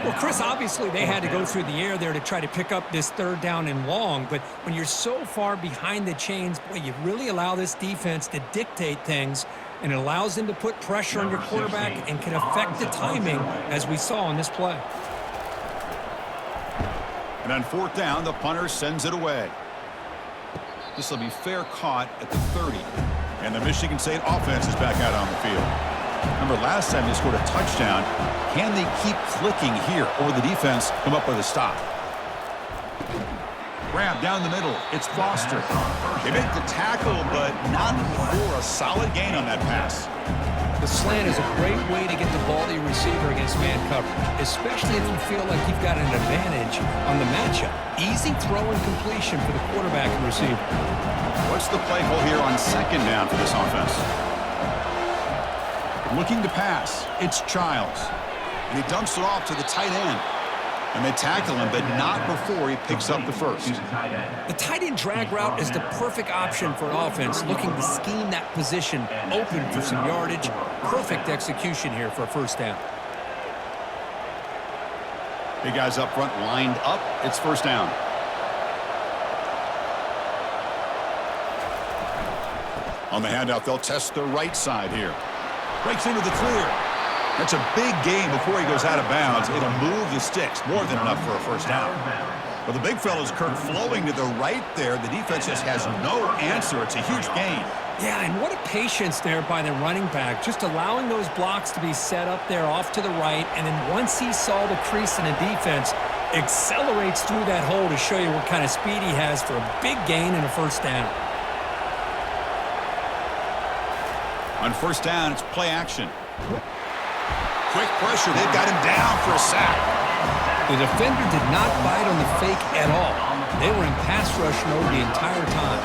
Well, Chris, obviously they had to go through the air there to try to pick up this third down and long, but when you're so far behind the chains, boy, you really allow this defense to dictate things, and it allows them to put pressure on your quarterback and can affect the timing, as we saw on this play. And on fourth down, the punter sends it away. This will be fair caught at the 30. And the Michigan State offense is back out on the field. Remember, last time they scored a touchdown. Can they keep clicking here, or will the defense come up with a stop? Grab down the middle. It's Foster. They make the tackle, but not for a solid gain on that pass. The slant is a great way to get the ball to your receiver against man coverage, especially if you feel like you've got an advantage on the matchup. Easy throw and completion for the quarterback and receiver. What's the play call here on second down for this offense? Looking to pass. It's Childs. And he dumps it off to the tight end. And they tackle him, but not before he picks up the first. The tight end drag route is the perfect option for an offense looking to scheme that position open for some yardage. Perfect execution here for a first down. Big guys up front lined up. It's first down. On the handout, they'll test the right side here. Breaks into the clear. That's a big gain before he goes out of bounds. It'll move the sticks, more than enough for a first down. Well, the big fella's Kirk flowing to the right there. The defense just has no answer. It's a huge gain. Yeah, and what a patience there by the running back, just allowing those blocks to be set up there off to the right, and then once he saw the crease in the defense, accelerates through that hole to show you what kind of speed he has for a big gain and a first down. On first down, it's play action. Quick pressure. They've got him down for a sack. The defender did not bite on the fake at all. They were in pass rush mode the entire time.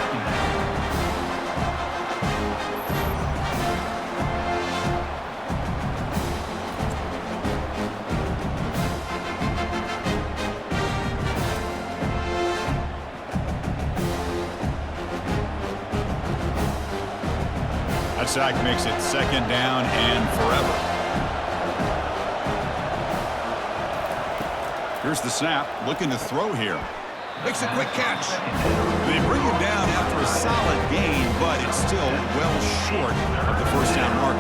That sack makes it second down and forever. Here's the snap, looking to throw here. Makes a quick catch. They bring him down after a solid gain, but it's still well short of the first down mark.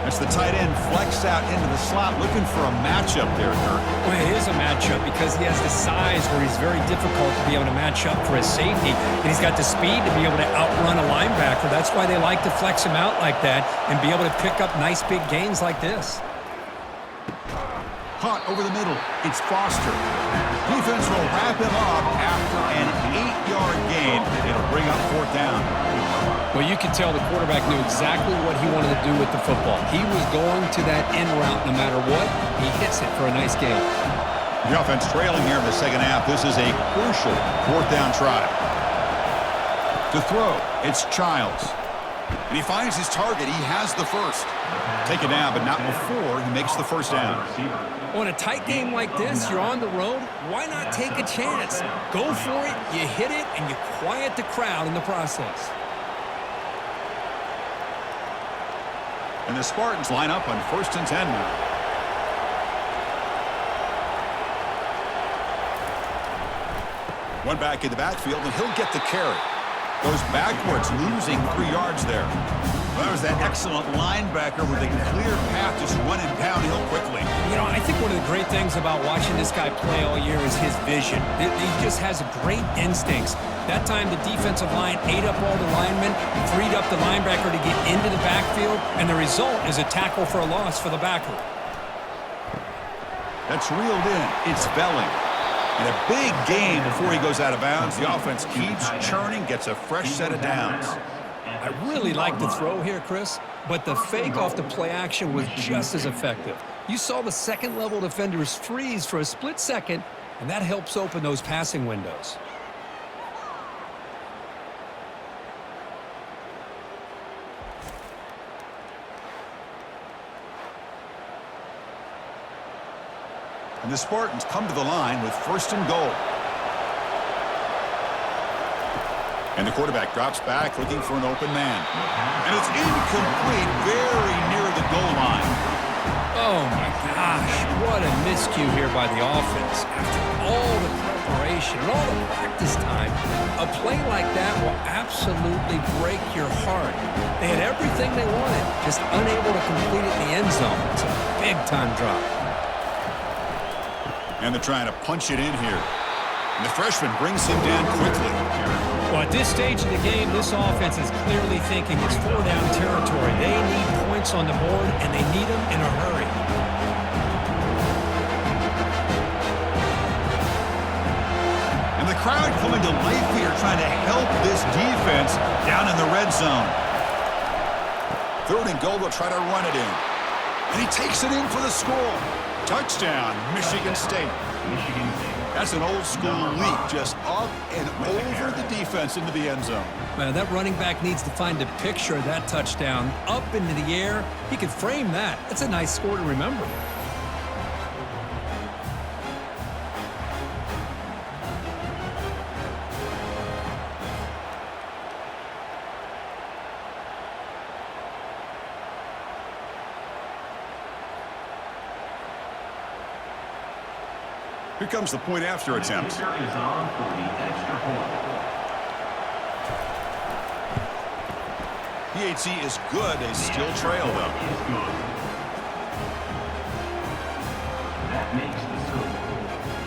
As the tight end flex out into the slot, looking for a matchup there, Kirk. Well, it is a matchup because he has the size where he's very difficult to be able to match up for his safety, and he's got the speed to be able to outrun a linebacker. That's why they like to flex him out like that and be able to pick up nice big gains like this. Caught over the middle. It's Foster. Defense will wrap him up after an 8-yard gain. It'll bring up fourth down. Well, you can tell the quarterback knew exactly what he wanted to do with the football. He was going to that end route no matter what. He hits it for a nice gain. The offense trailing here in the second half. This is a crucial fourth down try. To throw, it's Childs. And he finds his target. He has the first. Take it down, but not before he makes the first down. Well, in a tight game like this, you're on the road. Why not take a chance? Go for it, you hit it, and you quiet the crowd in the process. And the Spartans line up on 1st and 10 now. One back in the backfield, and he'll get the carry. Goes backwards, losing 3 yards there. Well, that was that excellent linebacker with a clear path, just running downhill quickly. You know, I think one of the great things about watching this guy play all year is his vision. He just has great instincts. That time, the defensive line ate up all the linemen, freed up the linebacker to get into the backfield, and the result is a tackle for a loss for the backer. That's reeled in. It's Belling. And a big game before he goes out of bounds. The offense keeps churning, gets a fresh set of downs. I really like the throw here, Chris, but the fake off the play action was just as effective. You saw the second-level defenders freeze for a split second, and that helps open those passing windows. And the Spartans come to the line with 1st and goal. And the quarterback drops back looking for an open man. And it's incomplete, very near the goal line. Oh, my gosh. What a miscue here by the offense. After all the preparation and all the practice time, a play like that will absolutely break your heart. They had everything they wanted, just unable to complete it in the end zone. It's a big-time drop. And they're trying to punch it in here. And the freshman brings him down quickly. Well, at this stage of the game, this offense is clearly thinking it's four-down territory. They need points on the board, and they need them in a hurry. And the crowd coming to life here, trying to help this defense down in the red zone. 3rd and goal, they'll try to run it in. And he takes it in for the score. Touchdown, Michigan State. That's an old-school leap, just up and over the defense into the end zone. Man, that running back needs to find a picture of that touchdown. Up into the air, he could frame that. That's a nice score to remember. Here comes the point after attempt. Is on for the extra point. PHC is good. They still trail, though. Is good. That makes the score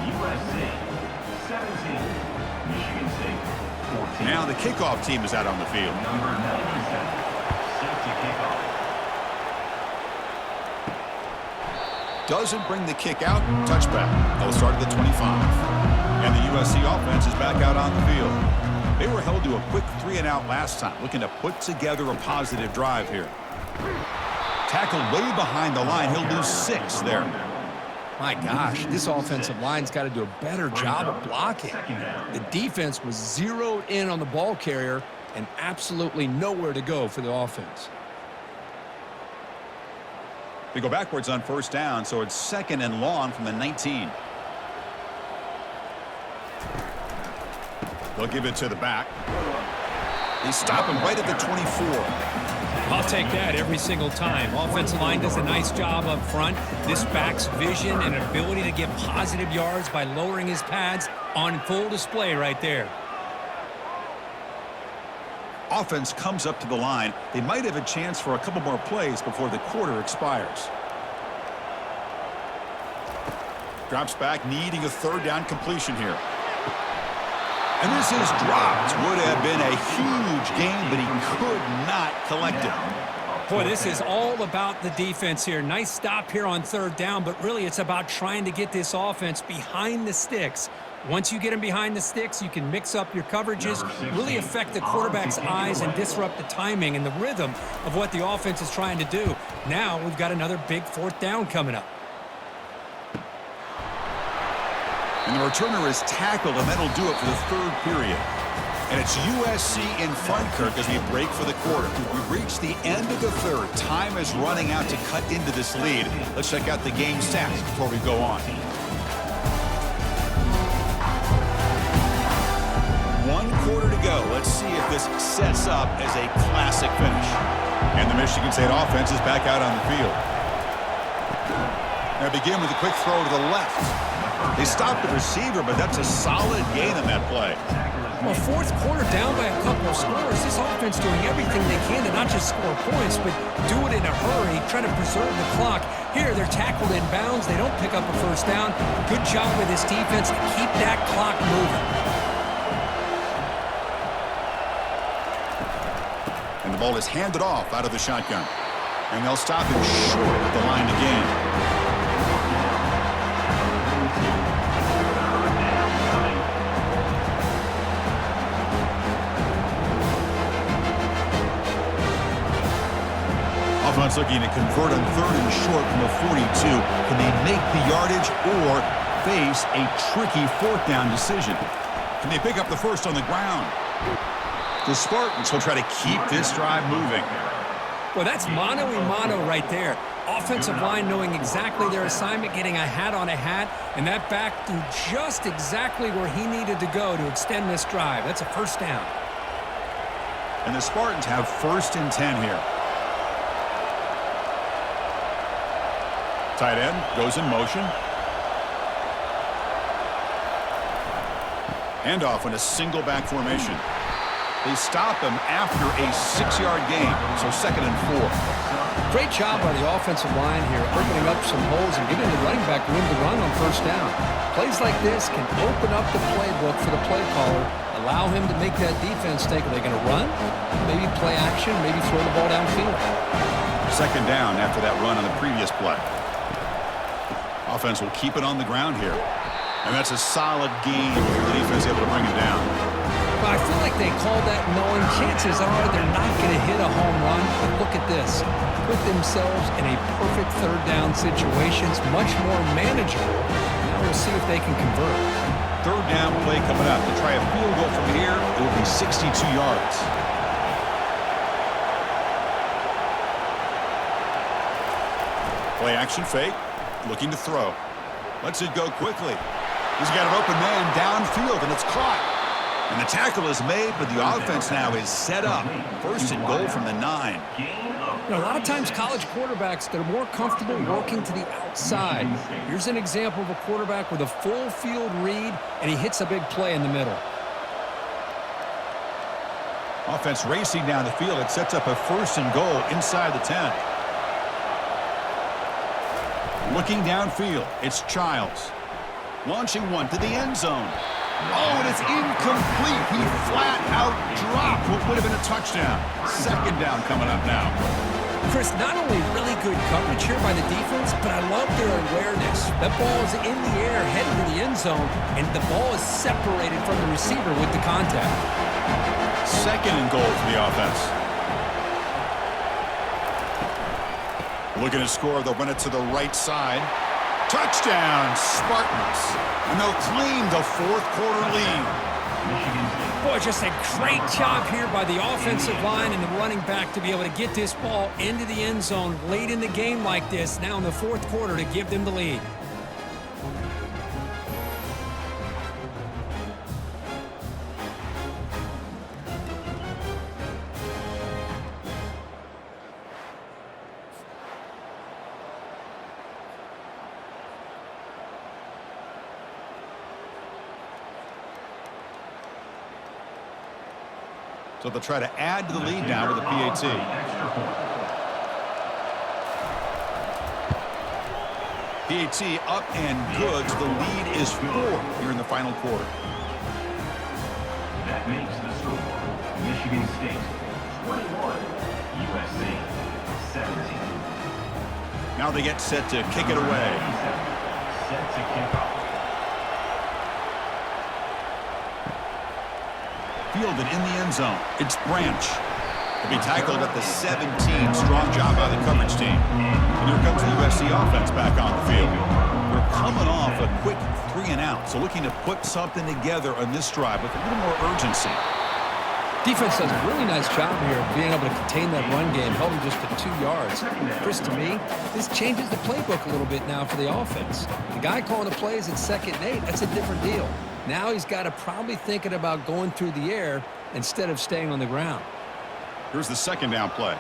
USC 17, Michigan State 14. Now the kickoff team is out on the field. Number 97, set to kick off. Doesn't bring the kick out. Touchback. They'll start at the 25. And the USC offense is back out on the field. They were held to a quick 3-and-out last time, looking to put together a positive drive here. Tackled way behind the line. He'll lose 6 there. My gosh, this offensive line's got to do a better job of blocking. The defense was zeroed in on the ball carrier and absolutely nowhere to go for the offense. They go backwards on 1st down, so it's 2nd and long from the 19. They'll give it to the back. They stop him right at the 24. I'll take that every single time. Offensive line does a nice job up front. This back's vision and ability to get positive yards by lowering his pads on full display right there. Offense comes up to the line. They might have a chance for a couple more plays before the quarter expires. Drops back, needing a 3rd down completion here. And this is dropped. Would have been a huge gain, but he could not collect it. Boy, this is all about the defense here. Nice stop here on 3rd down, but really it's about trying to get this offense behind the sticks. Once you get them behind the sticks, you can mix up your coverages, really affect the quarterback's eyes and disrupt the timing and the rhythm of what the offense is trying to do. Now we've got another big 4th down coming up. And the returner is tackled, and that'll do it for the 3rd period. And it's USC in front, Kirk, as we break for the quarter. We've reached the end of the 3rd. Time is running out to cut into this lead. Let's check out the game stats before we go on. 1 quarter to go. Let's see if this sets up as a classic finish. And the Michigan State offense is back out on the field. Now begin with a quick throw to the left. They stopped the receiver, but that's a solid gain on that play. Well, 4th quarter down by a couple of scores. This offense doing everything they can to not just score points, but do it in a hurry, trying to preserve the clock. Here, they're tackled in bounds. They don't pick up a 1st down. Good job with this defense to keep that clock moving. And the ball is handed off out of the shotgun. And they'll stop him short at the line again. Offense looking to convert on 3rd and short from the 42. Can they make the yardage or face a tricky 4th down decision? Can they pick up the 1st on the ground? The Spartans will try to keep this drive moving. Well, that's mano-a-mano right there. Offensive line knowing exactly their assignment, getting a hat on a hat, and that back threw just exactly where he needed to go to extend this drive. That's a 1st down. And the Spartans have 1st and 10 here. Tight end goes in motion. Handoff in a single back formation. They stop him after a 6-yard gain, so 2nd and 4. Great job by the offensive line here, opening up some holes and giving the running back room to run on 1st down. Plays like this can open up the playbook for the play caller, allow him to make that defense think, are they going to run? Maybe play action, maybe throw the ball downfield. 2nd down after that run on the previous play. Offense will keep it on the ground here. And that's a solid game if the defense is able to bring it down. But I feel like they called that knowing chances are they're not going to hit a home run. But look at this. Put themselves in a perfect 3rd down situation. It's much more manageable. Now we'll see if they can convert. 3rd down play coming up. To try a field goal from here, it will be 62 yards. Play action fake. Looking to throw. Lets it go quickly. He's got an open man downfield, and it's caught. And the tackle is made, but the offense now is set up. 1st and goal from the 9. You know, a lot of times college quarterbacks, they're more comfortable working to the outside. Here's an example of a quarterback with a full field read, and he hits a big play in the middle. Offense racing down the field. It sets up a 1st and goal inside the 10. Looking downfield, it's Childs. Launching one to the end zone. Oh, and it's incomplete. He flat out dropped what would have been a touchdown. 2nd down coming up now. Chris, not only really good coverage here by the defense, but I love their awareness. That ball is in the air, heading to the end zone, and the ball is separated from the receiver with the contact. 2nd and goal for the offense. Looking to score, they'll run it to the right side. Touchdown, Spartans. And they'll claim the 4th quarter lead. Boy, just a great job here by the offensive line and the running back to be able to get this ball into the end zone late in the game like this, now in the 4th quarter, to give them the lead. So they'll try to add to the lead now with a PAT. PAT up and good. So the lead is 4 here in the final quarter. That makes the score Michigan State 21, USC 17. Now they get set to kick it away. Set to kick off. Fielded in the end zone. It's Branch. To be tackled at the 17. Strong job by the coverage team. And here comes the USC offense back on the field. We're coming off a quick 3 and out, so looking to put something together on this drive with a little more urgency. Defense does a really nice job here of being able to contain that run game, held him just to 2 yards. Chris, to me, this changes the playbook a little bit now for the offense. The guy calling the plays at 2nd and 8, that's a different deal. Now he's got to probably thinking about going through the air instead of staying on the ground. Here's the 2nd down play.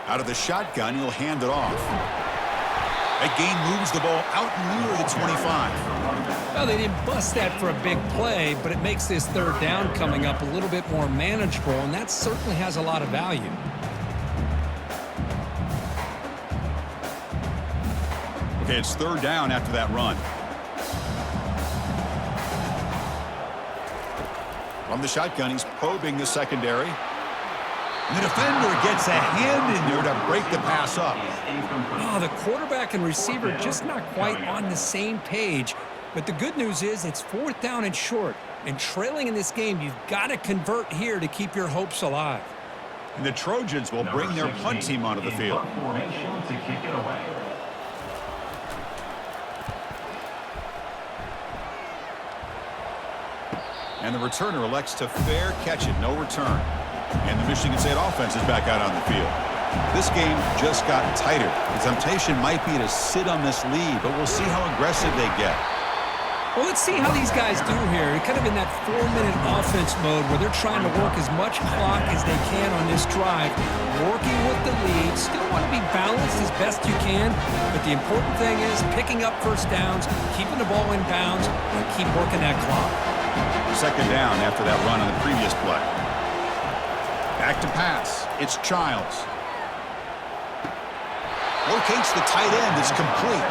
Out of the shotgun, he'll hand it off. That gain moves the ball out near the 25. Well, they didn't bust that for a big play, but it makes this 3rd down coming up a little bit more manageable, and that certainly has a lot of value. Okay, it's 3rd down after that run. From the shotgun, he's probing the secondary. And the defender gets a hand in there to break the pass up. Oh, the quarterback and receiver just not quite on the same page. But the good news is it's 4th down and short. And trailing in this game, you've got to convert here to keep your hopes alive. And the Trojans will bring their punt team onto the field. Formation to kick it away. And the returner elects to fair catch it, no return. And the Michigan State offense is back out on the field. This game just got tighter. The temptation might be to sit on this lead, but we'll see how aggressive they get. Well, let's see how these guys do here. They're kind of in that 4-minute offense mode where they're trying to work as much clock as they can on this drive, working with the lead. Still want to be balanced as best you can, but the important thing is picking up first downs, keeping the ball in bounds, and keep working that clock. Second down after that run on the previous play. Back to pass. It's Childs. Locates the tight end. It's complete.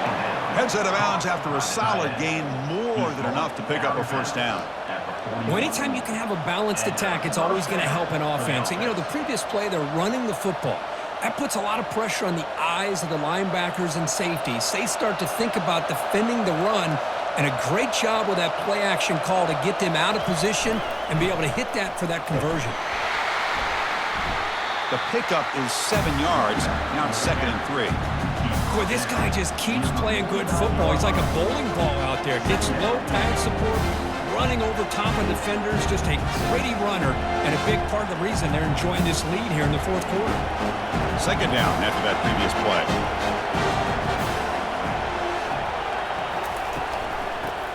Heads out of bounds after a solid gain, more than enough to pick up a first down. Well, anytime you can have a balanced attack, it's always going to help an offense. And, you know, the previous play, they're running the football. That puts a lot of pressure on the eyes of the linebackers and safeties. They start to think about defending the run, and a great job with that play action call to get them out of position and be able to hit that for that conversion. The pickup is 7 yards. Now it's 2nd and 3. Boy, this guy just keeps playing good football. He's like a bowling ball out there. Gets low pad support, running over top of defenders. Just a gritty runner, and a big part of the reason they're enjoying this lead here in the fourth quarter. Second down after that previous play.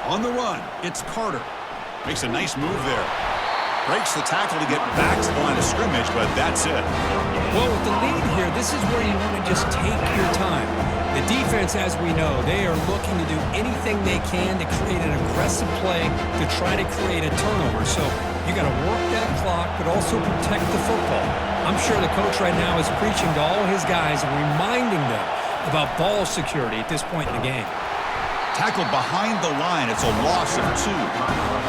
On the run, it's Carter. Makes a nice move there. Breaks the tackle to get back to the line of scrimmage, but that's it. Well, with the lead here, this is where you want to just take your time. The defense, as we know, they are looking to do anything they can to create an aggressive play to try to create a turnover. So you got to work that clock, but also protect the football. I'm sure the coach right now is preaching to all his guys and reminding them about ball security at this point in the game. Tackled behind the line. It's a loss of 2.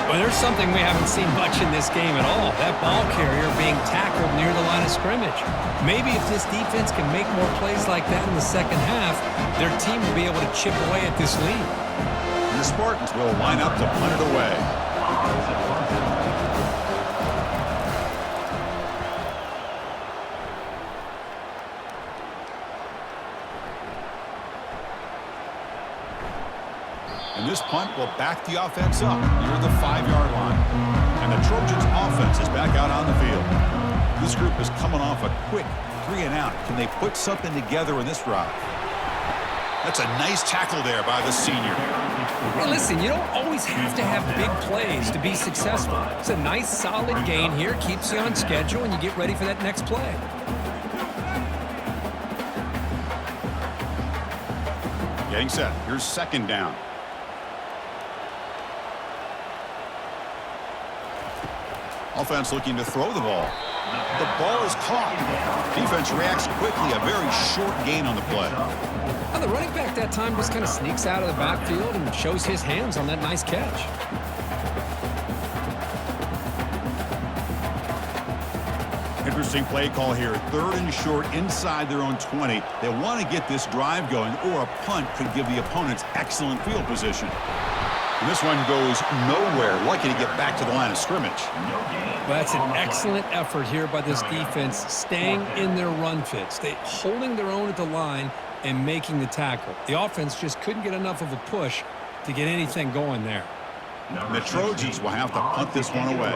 Well, there's something we haven't seen much in this game at all. That ball carrier being tackled near the line of scrimmage. Maybe if this defense can make more plays like that in the second half, their team will be able to chip away at this lead. And the Spartans will line up to punt it away. And this punt will back the offense up near the 5-yard line. And the Trojans' offense is back out on the field. This group is coming off a quick 3-and-out. Can they put something together in this drive? That's a nice tackle there by the senior. Hey, listen, you don't always have to have big plays to be successful. It's a nice, solid gain here. Keeps you on schedule, and you get ready for that next play. Getting set. Here's second down. Offense looking to throw the ball. The ball is caught. Defense reacts quickly. A very short gain on the play. Well, the running back that time just kind of sneaks out of the backfield and shows his hands on that nice catch. Interesting play call here. 3rd and short inside their own 20. They want to get this drive going, or a punt could give the opponents excellent field position. And this one goes nowhere. Lucky to get back to the line of scrimmage. Well, that's an excellent effort here by this defense, staying in their run fits. They holding their own at the line and making the tackle. The offense just couldn't get enough of a push to get anything going there. And the Trojans will have to punt this one away.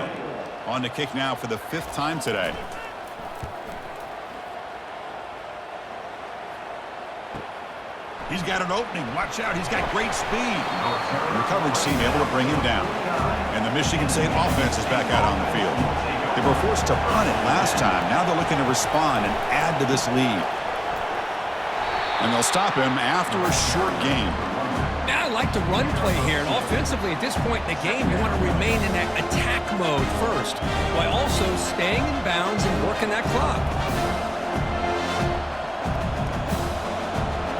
On to kick now for the 5th time today. He's got an opening. Watch out. He's got great speed. The coverage team able to bring him down. And the Michigan State offense is back out on the field. They were forced to punt it last time. Now they're looking to respond and add to this lead. And they'll stop him after a short game. Now I like the run play here. And offensively, at this point in the game, you want to remain in that attack mode first, while also staying in bounds and working that clock.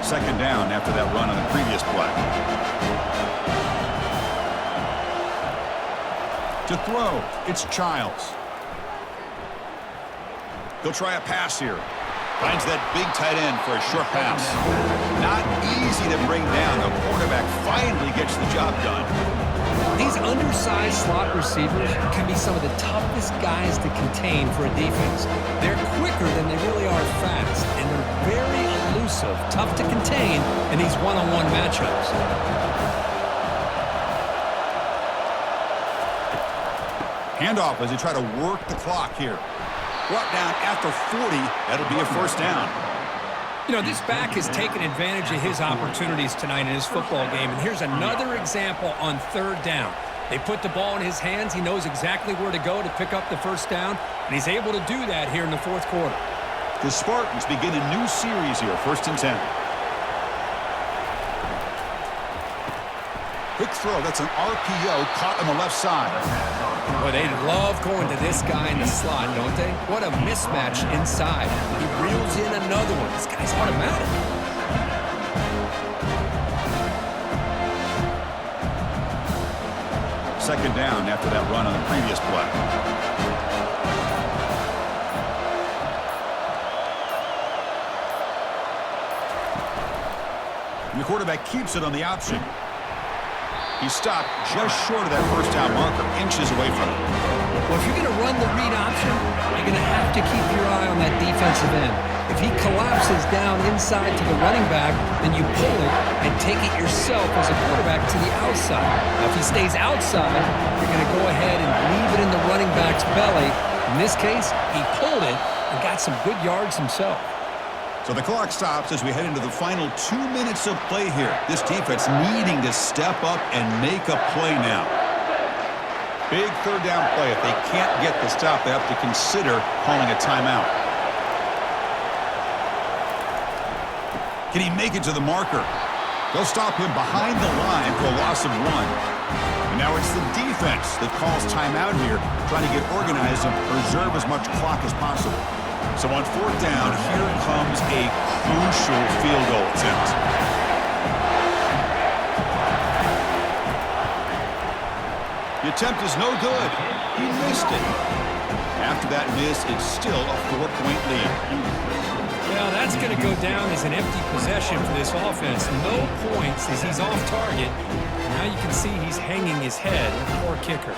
Second down after that run on the previous play. To throw, it's Childs. He'll try a pass here. Finds that big tight end for a short pass. Not easy to bring down. The quarterback finally gets the job done. These undersized slot receivers can be some of the toughest guys to contain for a defense. They're quicker than they really are fast, and they're very elusive, tough to contain in these one-on-one matchups. Handoff as they try to work the clock here. Brought down after 40. That'll be a first down. You know, this back has taken advantage of his opportunities tonight in his football game, and here's another example on third down. They put the ball in his hands. He knows exactly where to go to pick up the first down, and he's able to do that here in the fourth quarter. The Spartans begin a new series here, 1st and 10. Quick throw, that's an RPO caught on the left side. Boy, they love going to this guy in the slot, don't they? What a mismatch inside. He reels in another one. This guy's automatic. Second down after that run on the previous play. The quarterback keeps it on the option. He stopped just short of that first down marker, inches away from it. Well, if you're going to run the read option, you're going to have to keep your eye on that defensive end. If he collapses down inside to the running back, then you pull it and take it yourself as a quarterback to the outside. Now, if he stays outside, you're going to go ahead and leave it in the running back's belly. In this case, he pulled it and got some good yards himself. So the clock stops as we head into the final 2 minutes of play here. This defense needing to step up and make a play now. Big third down play. If they can't get the stop, they have to consider calling a timeout. Can he make it to the marker? They'll stop him behind the line for a loss of 1. And now it's the defense that calls timeout here, trying to get organized and preserve as much clock as possible. So on 4th down, here comes a crucial field goal attempt. The attempt is no good. He missed it. After that miss, it's still a 4-point lead. Well, that's going to go down as an empty possession for this offense. No points as he's off target. Now you can see he's hanging his head. Poor kicker.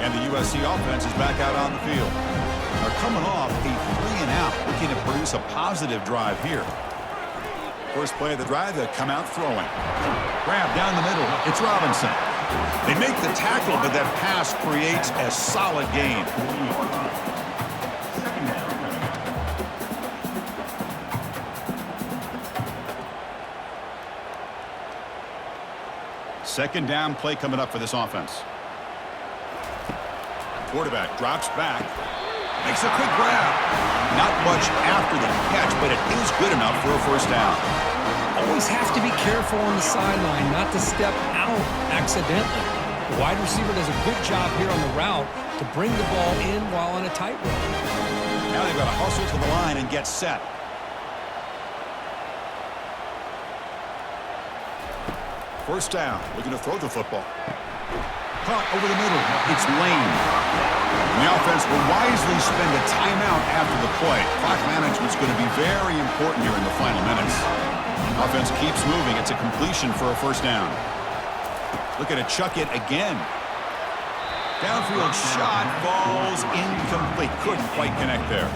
And the USC offense is back out on the field. They're coming off a 3-and-out, looking to produce a positive drive here. First play of the drive, they come out throwing. Grab down the middle. It's Robinson. They make the tackle, but that pass creates a solid gain. Second down play coming up for this offense. Quarterback drops back. Makes a quick grab. Not much after the catch, but it is good enough for a first down. Always have to be careful on the sideline not to step out accidentally. The wide receiver does a good job here on the route to bring the ball in while on a tightrope. Now they've got to hustle to the line and get set. First down, looking to throw the football. Caught over the middle. It's Lane. And the offense will wisely spend a timeout after the play. Clock management's going to be very important here in the final minutes. Offense keeps moving. It's a completion for a first down. Look at it, chuck it again. Downfield shot falls incomplete. Couldn't quite connect there.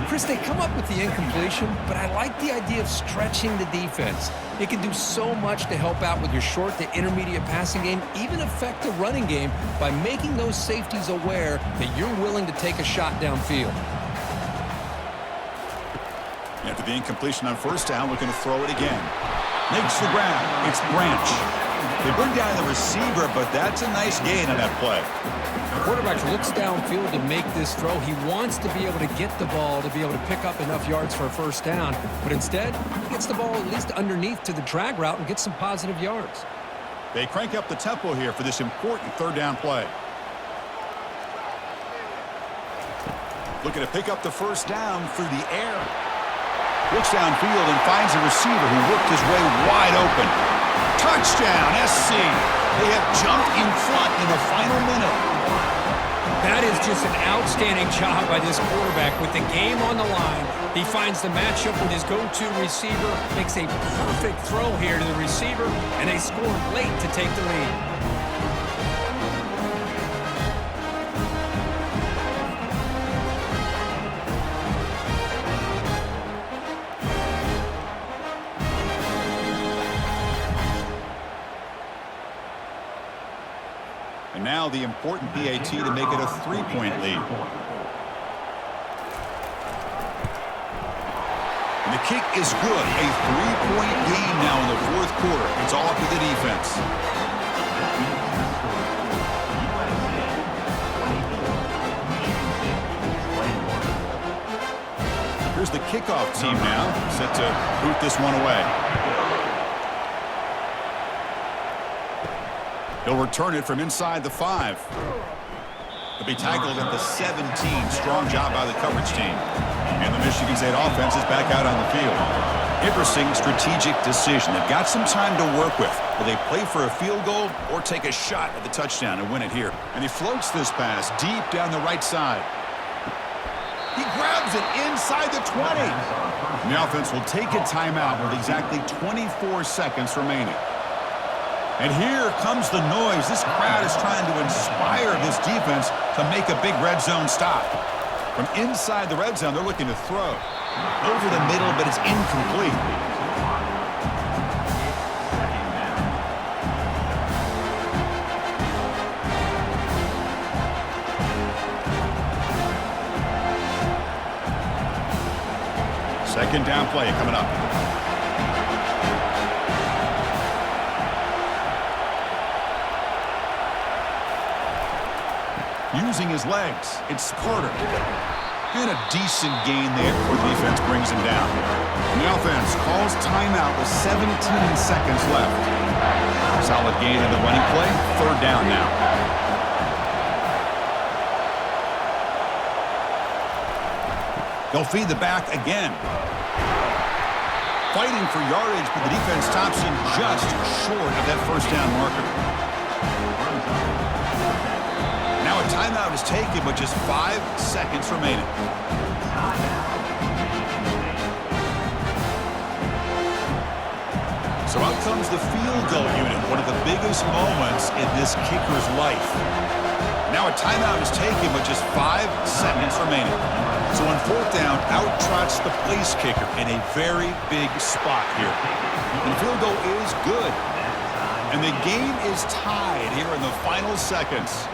Chris, they come up with the incompletion, but I like the idea of stretching the defense. It can do so much to help out with your short to intermediate passing game, even affect the running game by making those safeties aware that you're willing to take a shot downfield. After the incompletion on first down, looking to throw it again. Makes the grab. It's Branch. They bring down the receiver, but that's a nice gain on that play. The quarterback looks downfield to make this throw. He wants to be able to get the ball to be able to pick up enough yards for a first down, but instead, he gets the ball at least underneath to the drag route and gets some positive yards. They crank up the tempo here for this important third down play. Looking to pick up the first down through the air. Looks downfield and finds a receiver who worked his way wide open. Touchdown, SC. They have jumped in front in the final minute. That is just an outstanding job by this quarterback with the game on the line. He finds the matchup with his go-to receiver, makes a perfect throw here to the receiver, and they score late to take the lead. Now the important PAT to make it a 3-point lead. And the kick is good. A 3-point game now in the fourth quarter. It's all up to the defense. Here's the kickoff team now, set to boot this one away. He'll return it from inside the 5. He'll be tackled at the 17. Strong job by the coverage team. And the Michigan State offense is back out on the field. Interesting strategic decision. They've got some time to work with. Will they play for a field goal or take a shot at the touchdown and win it here? And he floats this pass deep down the right side. He grabs it inside the 20. And the offense will take a timeout with exactly 24 seconds remaining. And here comes the noise. This crowd is trying to inspire this defense to make a big red zone stop. From inside the red zone, they're looking to throw. Over the middle, but it's incomplete. Second down play coming up. Using his legs, it's Carter. And a decent gain there before the defense brings him down. And the offense calls timeout with 17 seconds left. Solid gain in the running play. Third down now. They'll feed the back again. Fighting for yardage, but the defense stops him just short of that first down marker. Now a timeout is taken with just 5 seconds remaining. So out comes the field goal unit, one of the biggest moments in this kicker's life. Now a timeout is taken with just 5 seconds remaining. So on fourth down, out trots the place kicker in a very big spot here. And the field goal is good. And the game is tied here in the final seconds.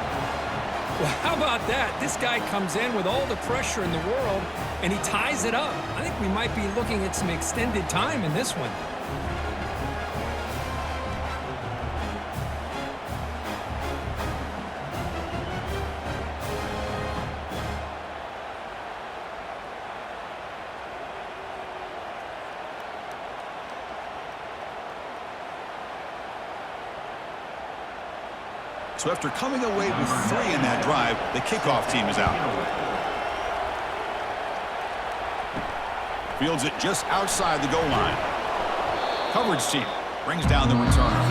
Well, how about that? This guy comes in with all the pressure in the world, and he ties it up. I think we might be looking at some extended time in this one. So after coming away with 3 in that drive, the kickoff team is out. Fields it just outside the goal line. Coverage team brings down the returner.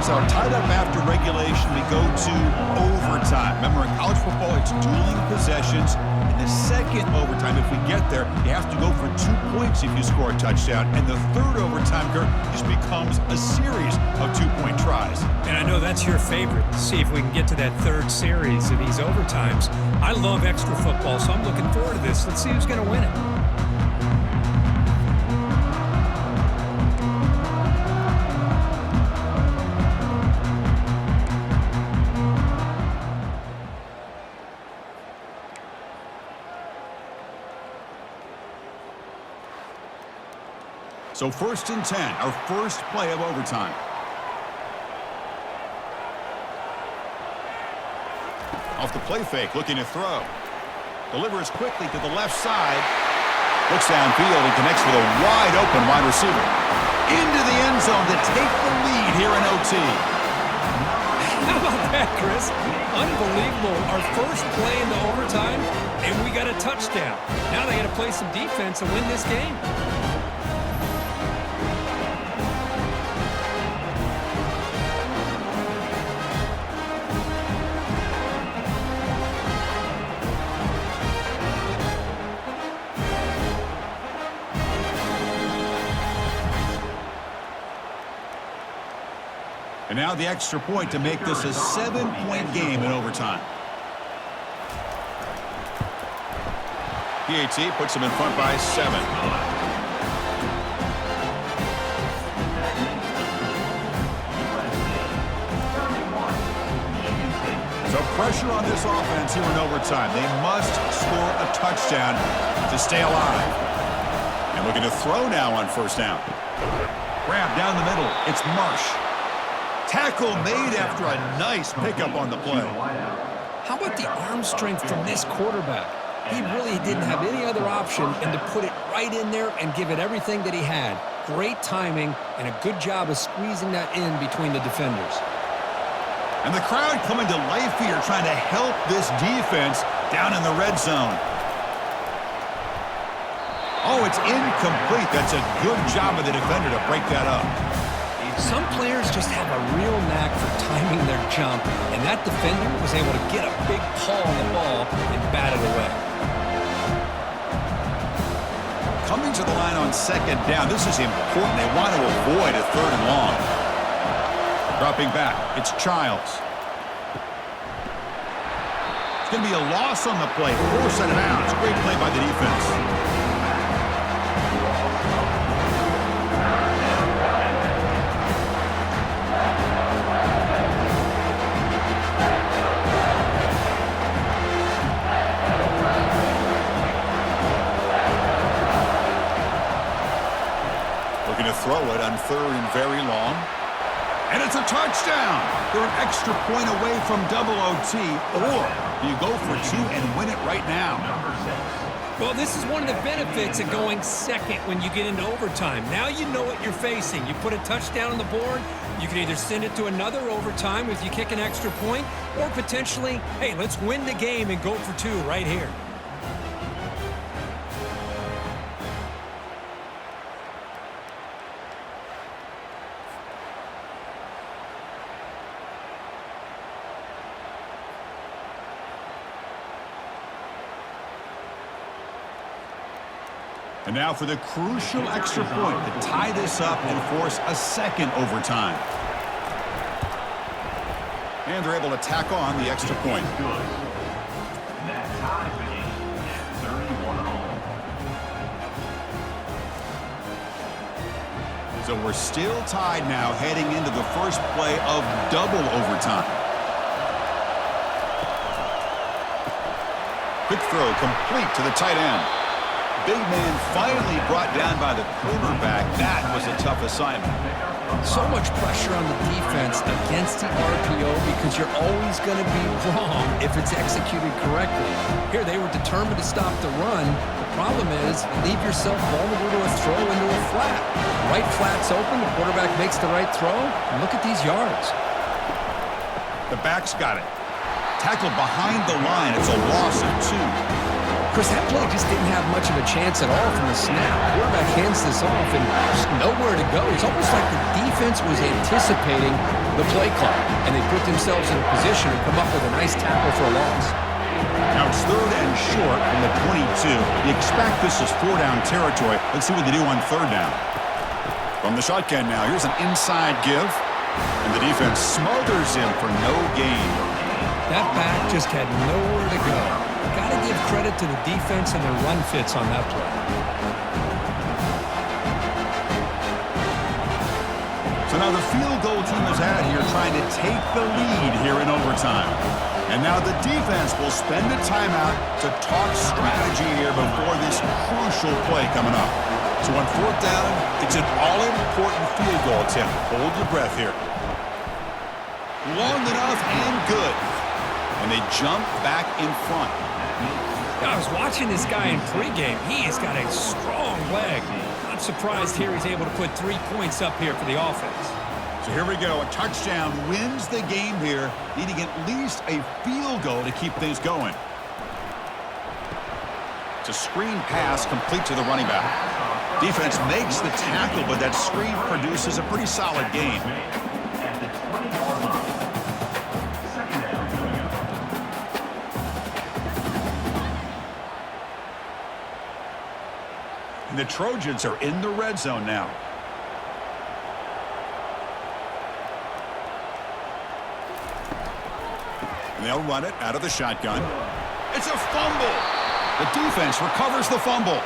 So tied up after regulation, we go to overtime. Remember, in college football, it's dueling possessions. In the second overtime, if we get there, you have to go for 2 points if you score a touchdown. And the third overtime, Kurt, just becomes a series of 2-point tries. And I know that's your favorite. See if we can get to that third series of these overtimes. I love extra football, so I'm looking forward to this. Let's see who's going to win it. So 1st and 10, our first play of overtime. Off the play fake, looking to throw. Delivers quickly to the left side. Looks downfield and connects with a wide-open wide receiver. Into the end zone to take the lead here in OT. How about that, Chris? Unbelievable. Our first play into overtime, and we got a touchdown. Now they got to play some defense and win this game. And now the extra point to make this a 7-point game in overtime. PAT puts them in front by 7. Pressure on this offense here in overtime. They must score a touchdown to stay alive. And looking to throw now on first down. Grab down the middle. It's Marsh. Tackle made after a nice pickup on the play. How about the arm strength from this quarterback? He really didn't have any other option and to put it right in there and give it everything that he had. Great timing and a good job of squeezing that in between the defenders. And the crowd coming to life here trying to help this defense down in the red zone. Oh, it's incomplete. That's a good job of the defender to break that up. Some players just have a real knack for timing their jump, and that defender was able to get a big paw on the ball and bat it away. Coming to the line on second down. This is important. They want to avoid a third and long. Dropping back. It's Childs. It's going to be a loss on the play. Force it out. It's a great play by the defense. Looking to throw it on third and very long. And it's a touchdown. They're an extra point away from double OT. Or do you go for two and win it right now? Well, this is one of the benefits of going second when you get into overtime. Now you know what you're facing. You put a touchdown on the board, you can either send it to another overtime if you kick an extra point, or potentially, hey, let's win the game and go for two right here. And now for the crucial extra point to tie this up and force a second overtime. And they're able to tack on the extra point. That ties the game at 31 all. So we're still tied now heading into the first play of double overtime. Quick throw complete to the tight end. Big man finally brought down by the quarterback. That was a tough assignment. So much pressure on the defense against the RPO because you're always going to be wrong if it's executed correctly. Here, they were determined to stop the run. The problem is, leave yourself vulnerable to a throw into a flat. Right flat's open, the quarterback makes the right throw, and look at these yards. The back's got it. Tackled behind the line. It's a loss of two. Of course, that play just didn't have much of a chance at all from the snap. Quarterback hands this off and just nowhere to go. It's almost like the defense was anticipating the play clock, and they put themselves in a position to come up with a nice tackle for a loss. Now it's third and short from the 22. You expect this is four-down territory. Let's see what they do on third down. From the shotgun now, here's an inside give, and the defense smothers him for no gain. That back just had nowhere to go. Got to give credit to the defense and their run fits on that play. So now the field goal team is out here trying to take the lead here in overtime. And now the defense will spend a timeout to talk strategy here before this crucial play coming up. So on fourth down, it's an all-important field goal attempt. Hold your breath here. Long enough and good. And they jump back in front. I was watching this guy in pregame. He has got a strong leg. Not surprised here he's able to put 3 points up here for the offense. So here we go. A touchdown wins the game here, needing at least a field goal to keep things going. It's a screen pass complete to the running back. Defense makes the tackle, but that screen produces a pretty solid gain. At the 24 line. Second down coming up. And the Trojans are in the red zone now. And they'll run it out of the shotgun. It's a fumble. The defense recovers the fumble.